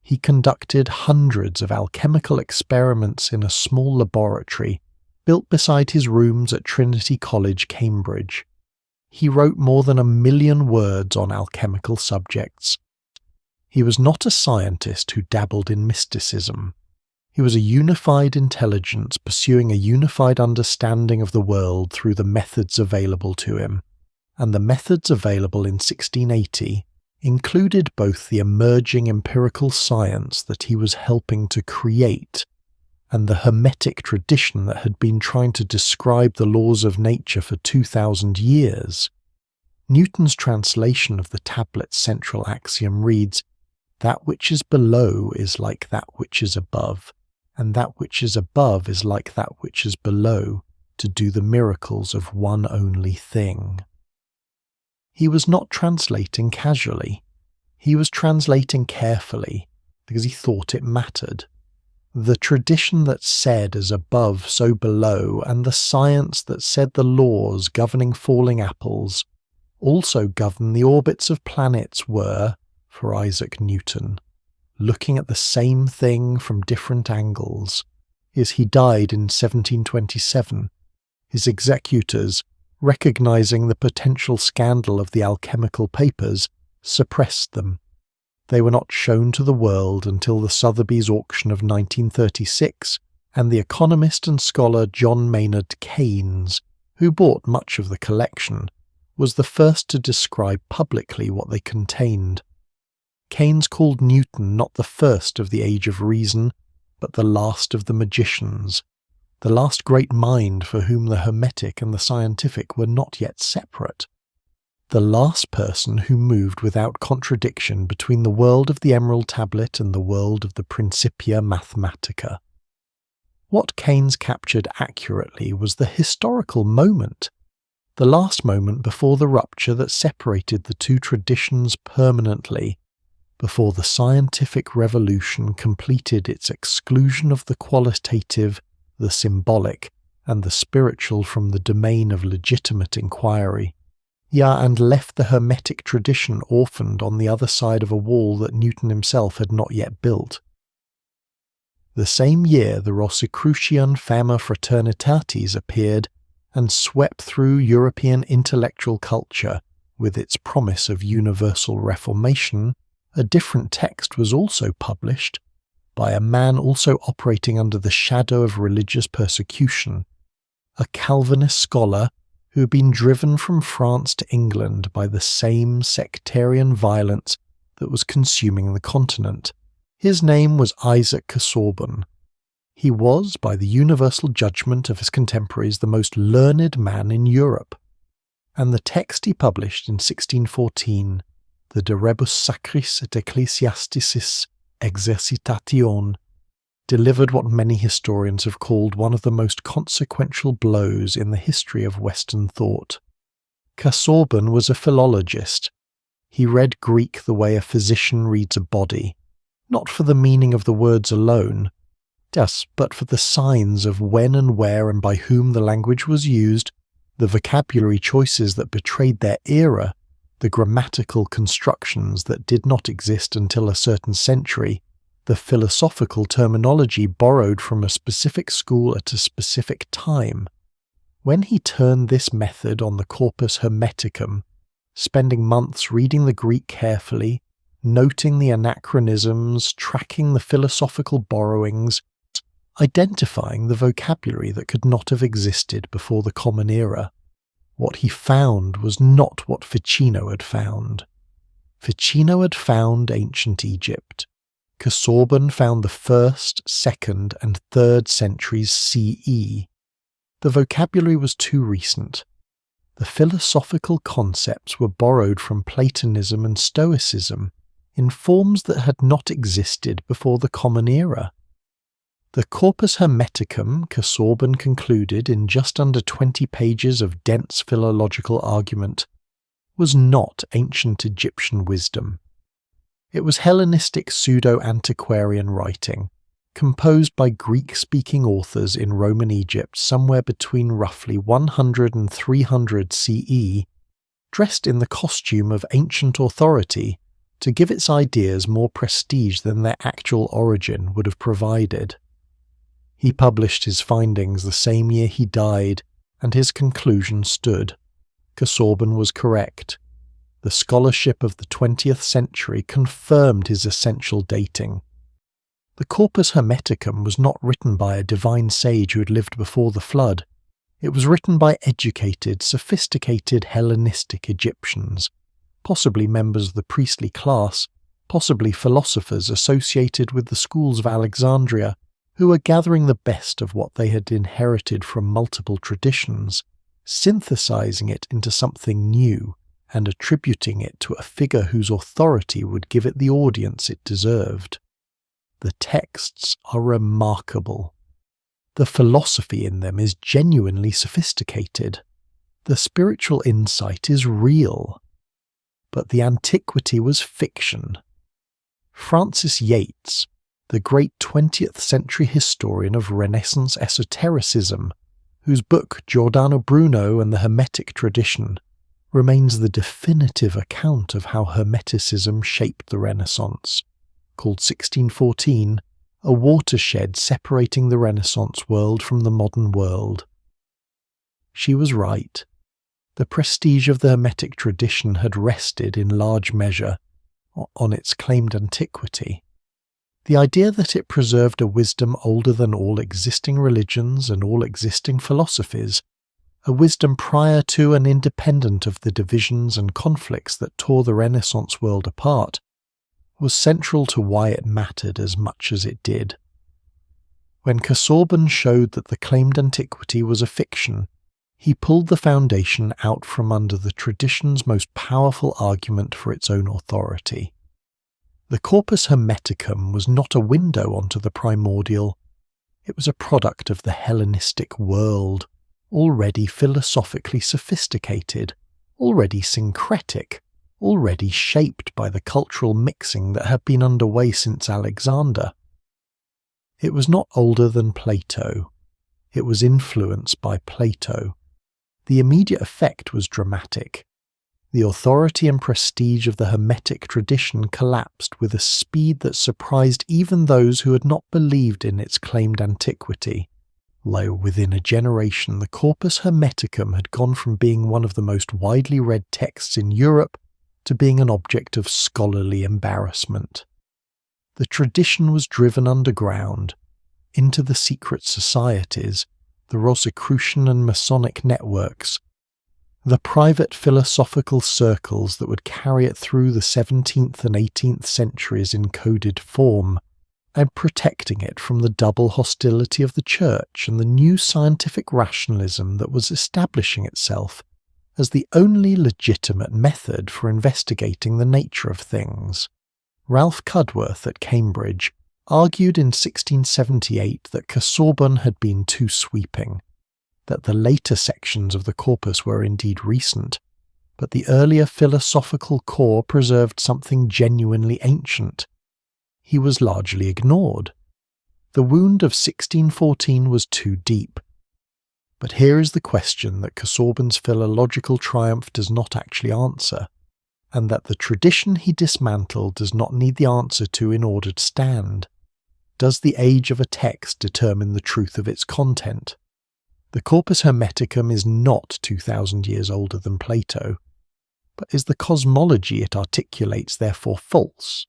He conducted hundreds of alchemical experiments in a small laboratory built beside his rooms at Trinity College, Cambridge. He wrote more than 1 million words on alchemical subjects. He was not a scientist who dabbled in mysticism. He was a unified intelligence pursuing a unified understanding of the world through the methods available to him, and the methods available in 1680 included both the emerging empirical science that he was helping to create and the Hermetic tradition that had been trying to describe the laws of nature for 2,000 years. Newton's translation of the tablet's central axiom reads, That which is below is like that which is above, and that which is above is like that which is below, to do the miracles of one only thing. He was not translating casually. He was translating carefully, because he thought it mattered. The tradition that said as above so below, and the science that said the laws governing falling apples also govern the orbits of planets were, for Isaac Newton, looking at the same thing from different angles. As he died in 1727, his executors, recognizing the potential scandal of the alchemical papers, suppressed them. They were not shown to the world until the Sotheby's auction of 1936, and the economist and scholar John Maynard Keynes, who bought much of the collection, was the first to describe publicly what they contained. Keynes called Newton not the first of the age of reason, but the last of the magicians, the last great mind for whom the Hermetic and the scientific were not yet separate, the last person who moved without contradiction between the world of the Emerald Tablet and the world of the Principia Mathematica. What Keynes captured accurately was the historical moment, the last moment before the rupture that separated the two traditions permanently, before the scientific revolution completed its exclusion of the qualitative, the symbolic, and the spiritual from the domain of legitimate inquiry. And left the Hermetic tradition orphaned on the other side of a wall that Newton himself had not yet built. The same year the Rosicrucian Fama Fraternitatis appeared and swept through European intellectual culture with its promise of universal reformation. A different text was also published by a man also operating under the shadow of religious persecution, a Calvinist scholar who had been driven from France to England by the same sectarian violence that was consuming the continent. His name was Isaac Casaubon. He was, by the universal judgment of his contemporaries, the most learned man in Europe, and the text he published in 1614, the De Rebus Sacris et Ecclesiasticis Exercitation, delivered what many historians have called one of the most consequential blows in the history of Western thought. Casaubon was a philologist. He read Greek the way a physician reads a body, not for the meaning of the words alone, but for the signs of when and where and by whom the language was used, the vocabulary choices that betrayed their era, the grammatical constructions that did not exist until a certain century, the philosophical terminology borrowed from a specific school at a specific time. When he turned this method on the corpus hermeticum, spending months reading the Greek carefully, noting the anachronisms, tracking the philosophical borrowings, identifying the vocabulary that could not have existed before the Common Era, what he found was not what Ficino had found. Ficino had found ancient Egypt. Casaubon found the 1st, 2nd, and 3rd centuries CE. The vocabulary was too recent. The philosophical concepts were borrowed from Platonism and Stoicism in forms that had not existed before the Common Era. The Corpus Hermeticum Casaubon concluded in just under 20 pages of dense philological argument was not ancient Egyptian wisdom. It was Hellenistic pseudo-antiquarian writing, composed by Greek-speaking authors in Roman Egypt somewhere between roughly 100 and 300 CE, dressed in the costume of ancient authority to give its ideas more prestige than their actual origin would have provided. He published his findings the same year he died, and his conclusion stood. Casaubon was correct. The scholarship of the 20th century confirmed his essential dating. The Corpus Hermeticum was not written by a divine sage who had lived before the flood. It was written by educated, sophisticated Hellenistic Egyptians, possibly members of the priestly class, possibly philosophers associated with the schools of Alexandria, who were gathering the best of what they had inherited from multiple traditions, synthesizing it into something new and attributing it to a figure whose authority would give it the audience it deserved. The texts are remarkable. The philosophy in them is genuinely sophisticated. The spiritual insight is real. But the antiquity was fiction. Francis Yates, the great 20th century historian of Renaissance esotericism, whose book Giordano Bruno and the Hermetic tradition remains the definitive account of how Hermeticism shaped the Renaissance, called 1614 a watershed separating the Renaissance world from the modern world. She was right. The prestige of the Hermetic tradition had rested in large measure on its claimed antiquity. The idea that it preserved a wisdom older than all existing religions and all existing philosophies, a wisdom prior to and independent of the divisions and conflicts that tore the Renaissance world apart, was central to why it mattered as much as it did. When Casaubon showed that the claimed antiquity was a fiction, he pulled the foundation out from under the tradition's most powerful argument for its own authority. The corpus hermeticum was not a window onto the primordial. It was a product of the Hellenistic world, already philosophically sophisticated, already syncretic, already shaped by the cultural mixing that had been underway since Alexander. It was not older than Plato. It was influenced by Plato. The immediate effect was dramatic. The authority and prestige of the Hermetic tradition collapsed with a speed that surprised even those who had not believed in its claimed antiquity. Lo, within a generation, the Corpus Hermeticum had gone from being one of the most widely read texts in Europe to being an object of scholarly embarrassment. The tradition was driven underground, into the secret societies, the Rosicrucian and Masonic networks, the private philosophical circles that would carry it through the 17th and 18th centuries in coded form, and protecting it from the double hostility of the Church and the new scientific rationalism that was establishing itself as the only legitimate method for investigating the nature of things. Ralph Cudworth at Cambridge argued in 1678 that Casaubon had been too sweeping, that the later sections of the corpus were indeed recent, but the earlier philosophical core preserved something genuinely ancient. He was largely ignored. The wound of 1614 was too deep. But here is the question that Casaubon's philological triumph does not actually answer, and that the tradition he dismantled does not need the answer to in order to stand. Does the age of a text determine the truth of its content? The Corpus Hermeticum is not 2,000 years older than Plato, but is the cosmology it articulates therefore false?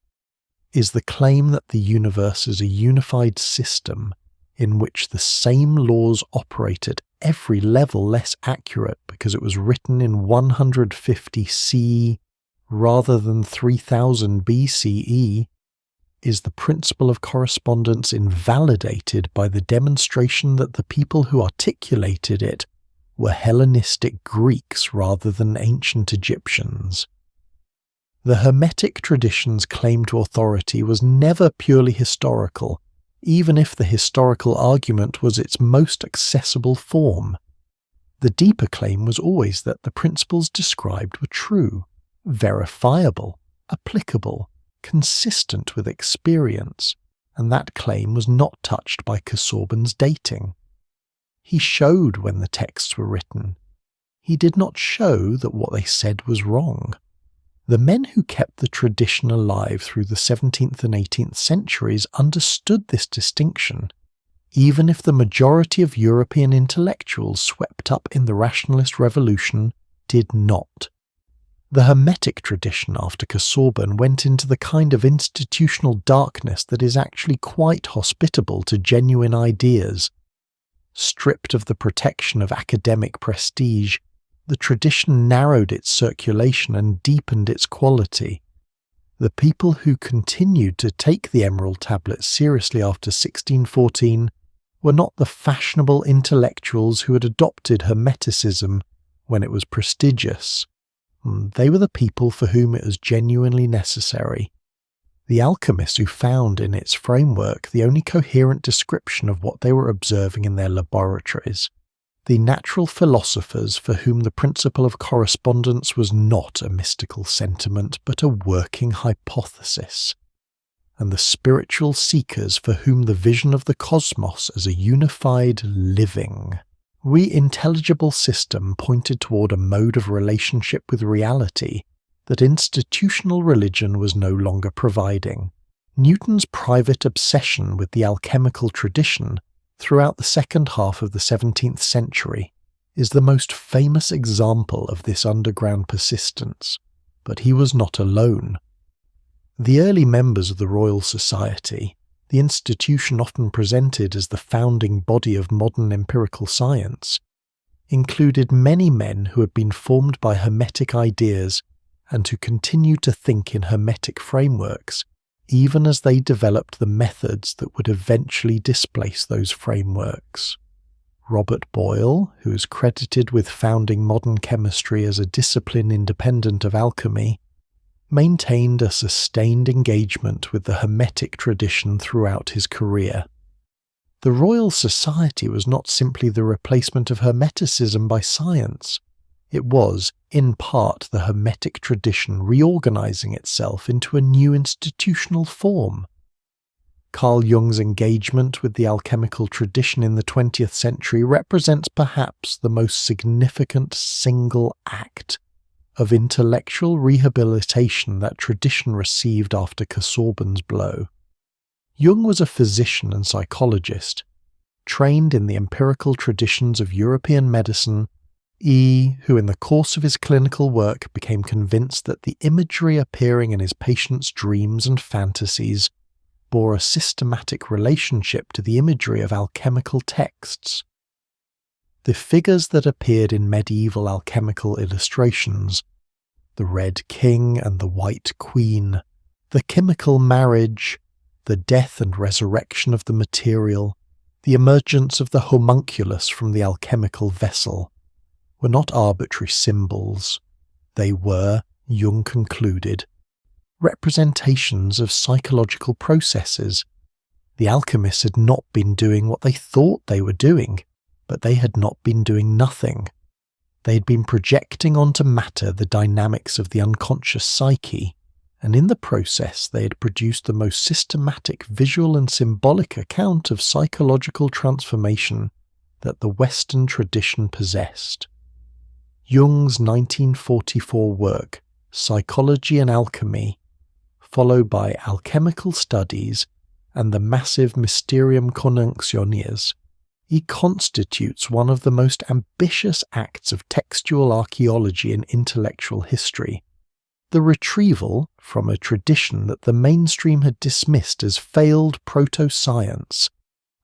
Is the claim that the universe is a unified system in which the same laws operate at every level less accurate because it was written in 150 CE rather than 3000 BCE? Is the principle of correspondence invalidated by the demonstration that the people who articulated it were Hellenistic Greeks rather than ancient Egyptians? The Hermetic tradition's claim to authority was never purely historical, even if the historical argument was its most accessible form. The deeper claim was always that the principles described were true, verifiable, applicable, consistent with experience, and that claim was not touched by Casaubon's dating. He showed when the texts were written. He did not show that what they said was wrong. The men who kept the tradition alive through the 17th and 18th centuries understood this distinction, even if the majority of European intellectuals swept up in the rationalist revolution did not. The Hermetic tradition after Casaubon went into the kind of institutional darkness that is actually quite hospitable to genuine ideas. Stripped of the protection of academic prestige, the tradition narrowed its circulation and deepened its quality. The people who continued to take the Emerald Tablets seriously after 1614 were not the fashionable intellectuals who had adopted Hermeticism when it was prestigious. They were the people for whom it was genuinely necessary. The alchemists who found in its framework the only coherent description of what they were observing in their laboratories. The natural philosophers for whom the principle of correspondence was not a mystical sentiment but a working hypothesis. And the spiritual seekers for whom the vision of the cosmos as a unified living, intelligible system pointed toward a mode of relationship with reality that institutional religion was no longer providing. Newton's private obsession with the alchemical tradition throughout the second half of the 17th century is the most famous example of this underground persistence, but he was not alone. The early members of the Royal Society, the institution often presented as the founding body of modern empirical science, included many men who had been formed by Hermetic ideas and who continued to think in Hermetic frameworks, even as they developed the methods that would eventually displace those frameworks. Robert Boyle, who is credited with founding modern chemistry as a discipline independent of alchemy, maintained a sustained engagement with the Hermetic tradition throughout his career. The Royal Society was not simply the replacement of Hermeticism by science. It was, in part, the Hermetic tradition reorganizing itself into a new institutional form. Carl Jung's engagement with the alchemical tradition in the 20th century represents perhaps the most significant single act of intellectual rehabilitation that tradition received after Casaubon's blow. Jung was a physician and psychologist, trained in the empirical traditions of European medicine, who in the course of his clinical work became convinced that the imagery appearing in his patients' dreams and fantasies bore a systematic relationship to the imagery of alchemical texts. The figures that appeared in medieval alchemical illustrations, the Red King and the White Queen, the chemical marriage, the death and resurrection of the material, the emergence of the homunculus from the alchemical vessel, were not arbitrary symbols. They were, Jung concluded, representations of psychological processes. The alchemists had not been doing what they thought they were doing, but they had not been doing nothing. They had been projecting onto matter the dynamics of the unconscious psyche, and in the process they had produced the most systematic visual and symbolic account of psychological transformation that the Western tradition possessed. Jung's 1944 work, Psychology and Alchemy, followed by Alchemical Studies and the massive Mysterium Conjunctionis, constitutes one of the most ambitious acts of textual archaeology in intellectual history. The retrieval, from a tradition that the mainstream had dismissed as failed proto-science,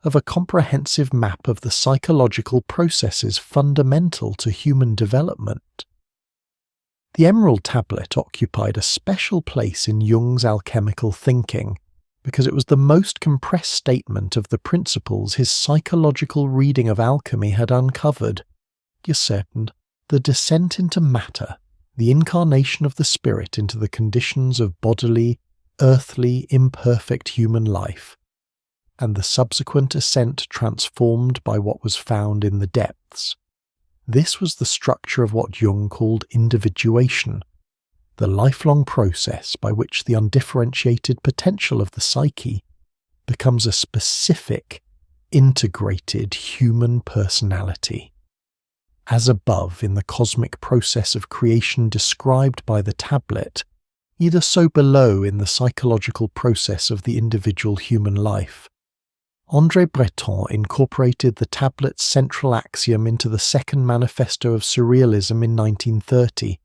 of a comprehensive map of the psychological processes fundamental to human development. The Emerald Tablet occupied a special place in Jung's alchemical thinking because it was the most compressed statement of the principles his psychological reading of alchemy had uncovered. The descent into matter, the incarnation of the spirit into the conditions of bodily, earthly, imperfect human life, and the subsequent ascent transformed by what was found in the depths. This was the structure of what Jung called individuation, the lifelong process by which the undifferentiated potential of the psyche becomes a specific, integrated human personality. As above in the cosmic process of creation described by the tablet, either so below in the psychological process of the individual human life. André Breton incorporated the tablet's central axiom into the second manifesto of Surrealism in 1930,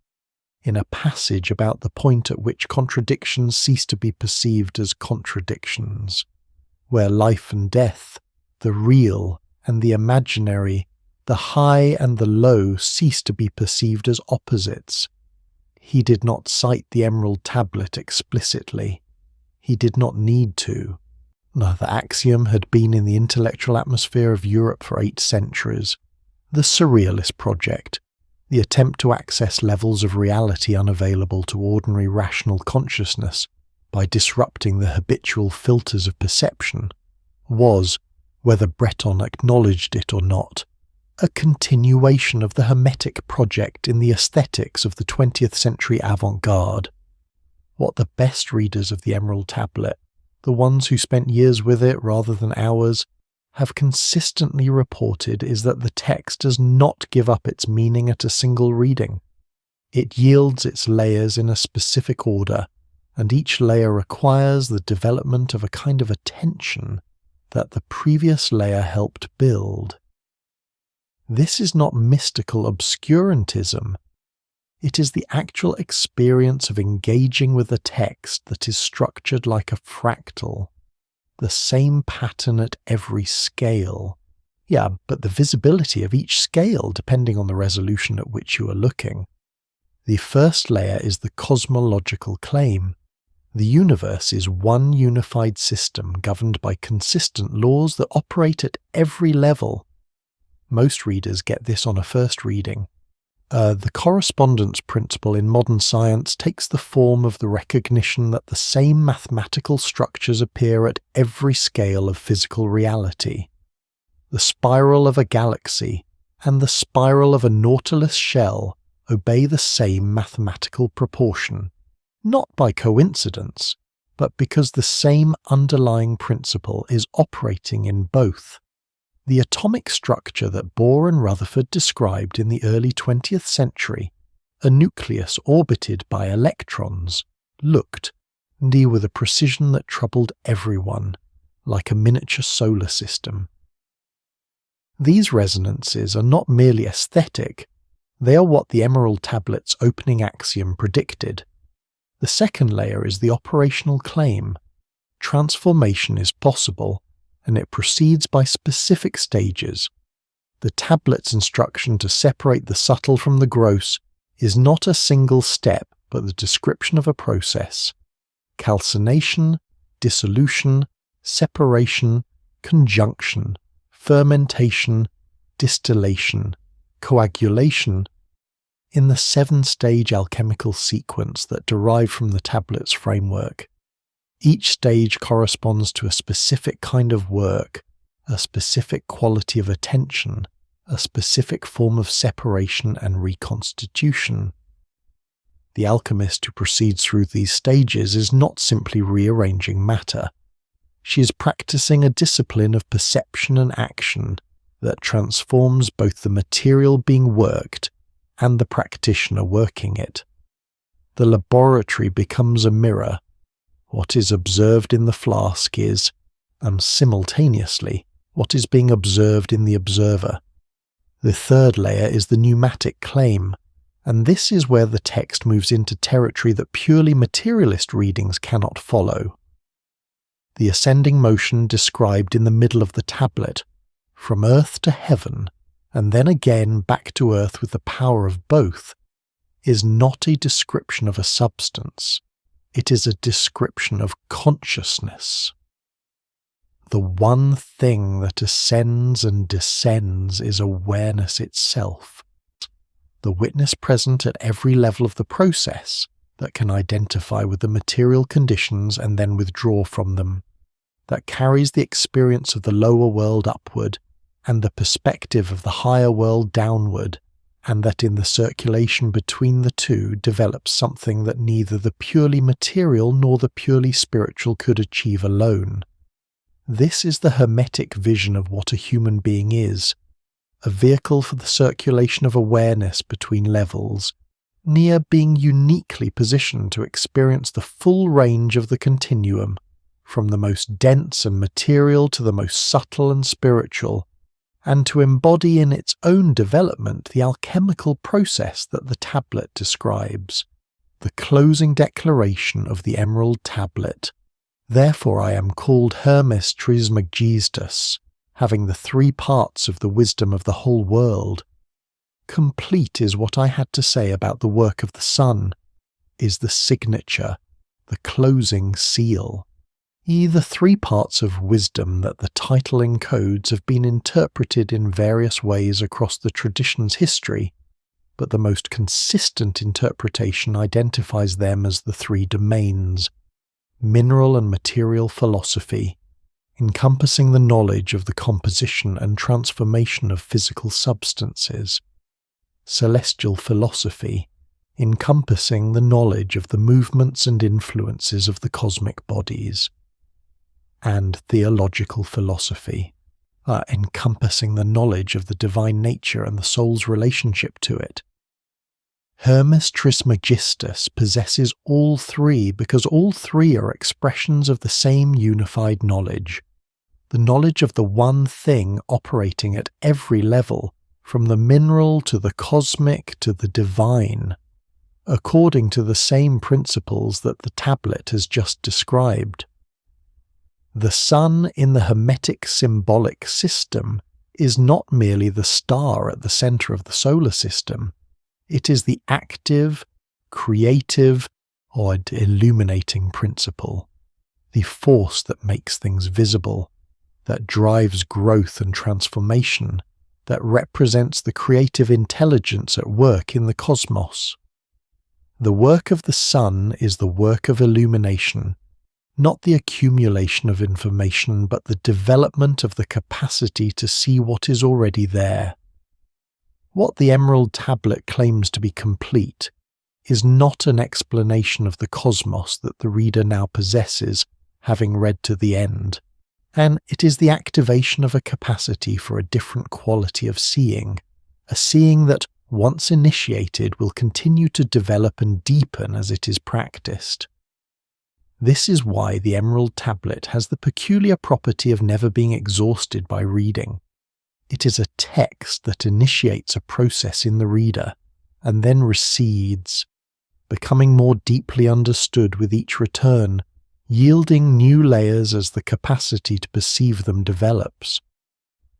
in a passage about the point at which contradictions cease to be perceived as contradictions, where life and death, the real and the imaginary, the high and the low cease to be perceived as opposites. He did not cite the Emerald Tablet explicitly. He did not need to. The axiom had been in the intellectual atmosphere of Europe for 8 centuries. The Surrealist project, the attempt to access levels of reality unavailable to ordinary rational consciousness by disrupting the habitual filters of perception, was, whether Breton acknowledged it or not, a continuation of the Hermetic project in the aesthetics of the 20th century avant-garde. What the best readers of the Emerald Tablet, the ones who spent years with it rather than hours, have consistently reported is that the text does not give up its meaning at a single reading. It yields its layers in a specific order, and each layer requires the development of a kind of attention that the previous layer helped build. This is not mystical obscurantism. It is the actual experience of engaging with a text that is structured like a fractal, the same pattern at every scale. Yeah, but the visibility of each scale depending on the resolution at which you are looking. The first layer is the cosmological claim. The universe is one unified system governed by consistent laws that operate at every level. Most readers get this on a first reading. The correspondence principle in modern science takes the form of the recognition that the same mathematical structures appear at every scale of physical reality. The spiral of a galaxy and the spiral of a nautilus shell obey the same mathematical proportion, not by coincidence, but because the same underlying principle is operating in both. The atomic structure that Bohr and Rutherford described in the early 20th century, a nucleus orbited by electrons, looked, indeed with a precision that troubled everyone, like a miniature solar system. These resonances are not merely aesthetic, they are what the Emerald Tablet's opening axiom predicted. The second layer is the operational claim. Transformation is possible, and it proceeds by specific stages. The tablet's instruction to separate the subtle from the gross is not a single step, but the description of a process. Calcination, dissolution, separation, conjunction, fermentation, distillation, coagulation, in the 7-stage alchemical sequence that derive from the tablet's framework. Each stage corresponds to a specific kind of work, a specific quality of attention, a specific form of separation and reconstitution. The alchemist who proceeds through these stages is not simply rearranging matter. She is practicing a discipline of perception and action that transforms both the material being worked and the practitioner working it. The laboratory becomes a mirror. What is observed in the flask is, simultaneously, what is being observed in the observer. The third layer is the pneumatic claim, and this is where the text moves into territory that purely materialist readings cannot follow. The ascending motion described in the middle of the tablet, from earth to heaven, and then again back to earth with the power of both, is not a description of a substance. It is a description of consciousness. The one thing that ascends and descends is awareness itself, the witness present at every level of the process that can identify with the material conditions and then withdraw from them, that carries the experience of the lower world upward and the perspective of the higher world downward, and that in the circulation between the two develops something that neither the purely material nor the purely spiritual could achieve alone. This is the Hermetic vision of what a human being is, a vehicle for the circulation of awareness between levels, near being uniquely positioned to experience the full range of the continuum, from the most dense and material to the most subtle and spiritual, and to embody in its own development the alchemical process that the tablet describes, the closing declaration of the Emerald Tablet. Therefore I am called Hermes Trismegistus, having the 3 parts of the wisdom of the whole world. Complete is what I had to say about the work of the sun, is the signature, the closing seal. The 3 parts of wisdom that the title encodes have been interpreted in various ways across the tradition's history, but the most consistent interpretation identifies them as the three domains: mineral and material philosophy, encompassing the knowledge of the composition and transformation of physical substances; celestial philosophy, encompassing the knowledge of the movements and influences of the cosmic bodies; and theological philosophy, encompassing the knowledge of the divine nature and the soul's relationship to it. Hermes Trismegistus possesses all three because all three are expressions of the same unified knowledge, the knowledge of the one thing operating at every level, from the mineral to the cosmic to the divine, according to the same principles that the tablet has just described. The sun in the Hermetic symbolic system is not merely the star at the center of the solar system. It is the active, creative, or illuminating principle, the force that makes things visible, that drives growth and transformation, that represents the creative intelligence at work in the cosmos. The work of the sun is the work of illumination, not the accumulation of information, but the development of the capacity to see what is already there. What the Emerald Tablet claims to be complete is not an explanation of the cosmos that the reader now possesses, having read to the end, and it is the activation of a capacity for a different quality of seeing, a seeing that, once initiated, will continue to develop and deepen as it is practiced. This is why the Emerald Tablet has the peculiar property of never being exhausted by reading. It is a text that initiates a process in the reader and then recedes, becoming more deeply understood with each return, yielding new layers as the capacity to perceive them develops.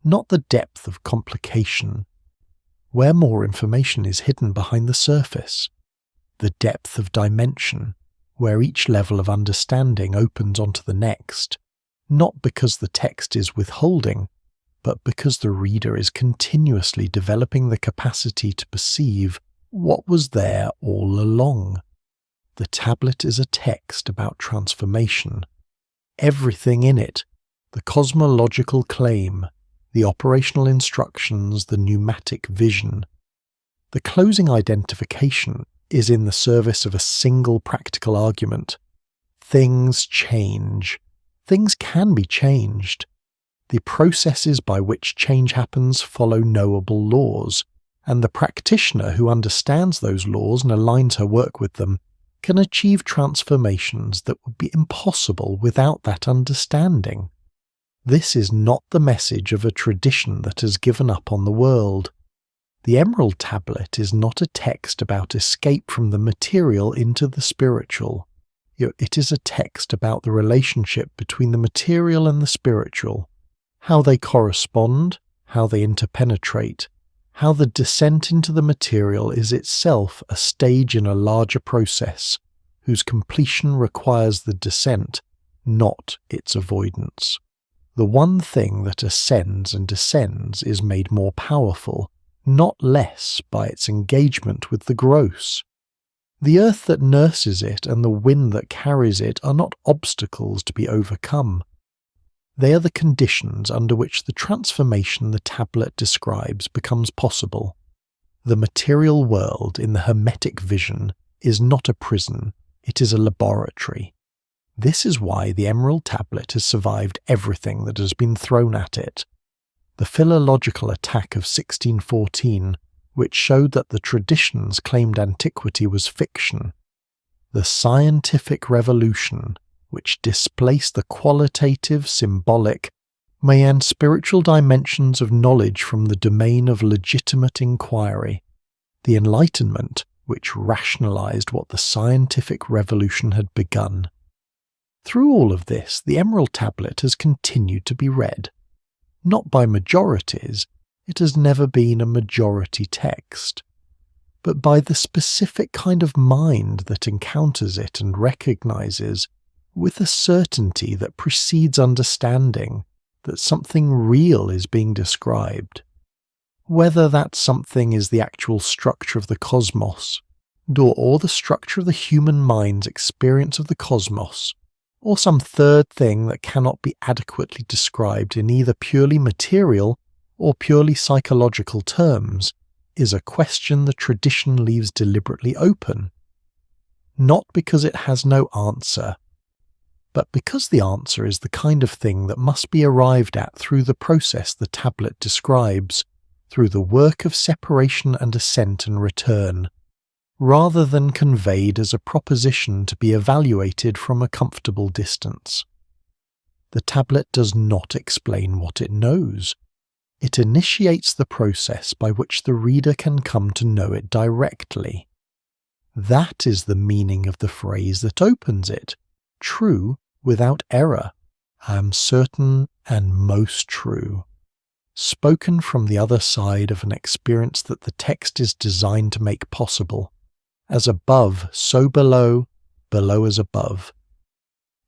Not the depth of complication, where more information is hidden behind the surface, the depth of dimension, where each level of understanding opens onto the next, not because the text is withholding, but because the reader is continuously developing the capacity to perceive what was there all along. The tablet is a text about transformation. Everything in it, the cosmological claim, the operational instructions, the pneumatic vision. The closing identification is in the service of a single practical argument. Things change. Things can be changed. The processes by which change happens follow knowable laws, and the practitioner who understands those laws and aligns her work with them can achieve transformations that would be impossible without that understanding. This is not the message of a tradition that has given up on the world. The Emerald Tablet is not a text about escape from the material into the spiritual. It is a text about the relationship between the material and the spiritual, how they correspond, how they interpenetrate, how the descent into the material is itself a stage in a larger process, whose completion requires the descent, not its avoidance. The one thing that ascends and descends is made more powerful, not less, by its engagement with the gross. The earth that nurses it and the wind that carries it are not obstacles to be overcome. They are the conditions under which the transformation the tablet describes becomes possible. The material world in the Hermetic vision is not a prison, it is a laboratory. This is why the Emerald Tablet has survived everything that has been thrown at it. The philological attack of 1614, which showed that the traditions claimed antiquity was fiction. The scientific revolution, which displaced the qualitative, symbolic, and spiritual dimensions of knowledge from the domain of legitimate inquiry. The Enlightenment, which rationalized what the scientific revolution had begun. Through all of this, the Emerald Tablet has continued to be read. Not by majorities, it has never been a majority text, but by the specific kind of mind that encounters it and recognizes, with a certainty that precedes understanding, that something real is being described. Whether that something is the actual structure of the cosmos, or the structure of the human mind's experience of the cosmos, or some third thing that cannot be adequately described in either purely material or purely psychological terms, is a question the tradition leaves deliberately open. Not because it has no answer, but because the answer is the kind of thing that must be arrived at through the process the tablet describes, through the work of separation and ascent and return, rather than conveyed as a proposition to be evaluated from a comfortable distance. The tablet does not explain what it knows. It initiates the process by which the reader can come to know it directly. That is the meaning of the phrase that opens it, true without error. I am certain and most true. Spoken from the other side of an experience that the text is designed to make possible. As above, so below, below as above.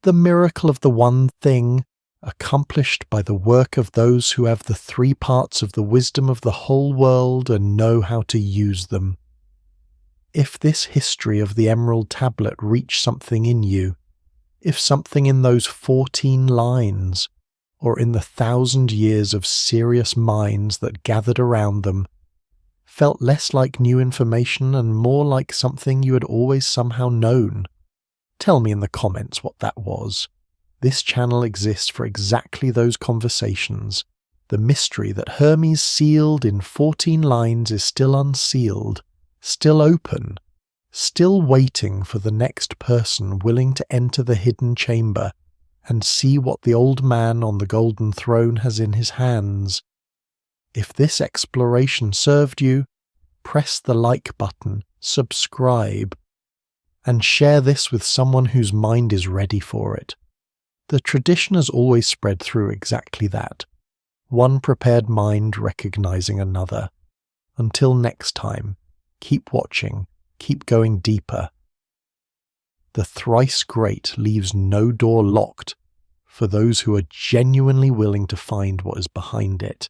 The miracle of the one thing, accomplished by the work of those who have the three parts of the wisdom of the whole world and know how to use them. If this history of the Emerald Tablet reached something in you, if something in those 14 lines, or in the 1,000 years of serious minds that gathered around them, felt less like new information and more like something you had always somehow known, tell me in the comments what that was. This channel exists for exactly those conversations. The mystery that Hermes sealed in 14 lines is still unsealed, still open, still waiting for the next person willing to enter the hidden chamber and see what the old man on the golden throne has in his hands. If this exploration served you, press the like button, subscribe, and share this with someone whose mind is ready for it. The tradition has always spread through exactly that, one prepared mind recognizing another. Until next time, keep watching, keep going deeper. The Thrice Great leaves no door locked for those who are genuinely willing to find what is behind it.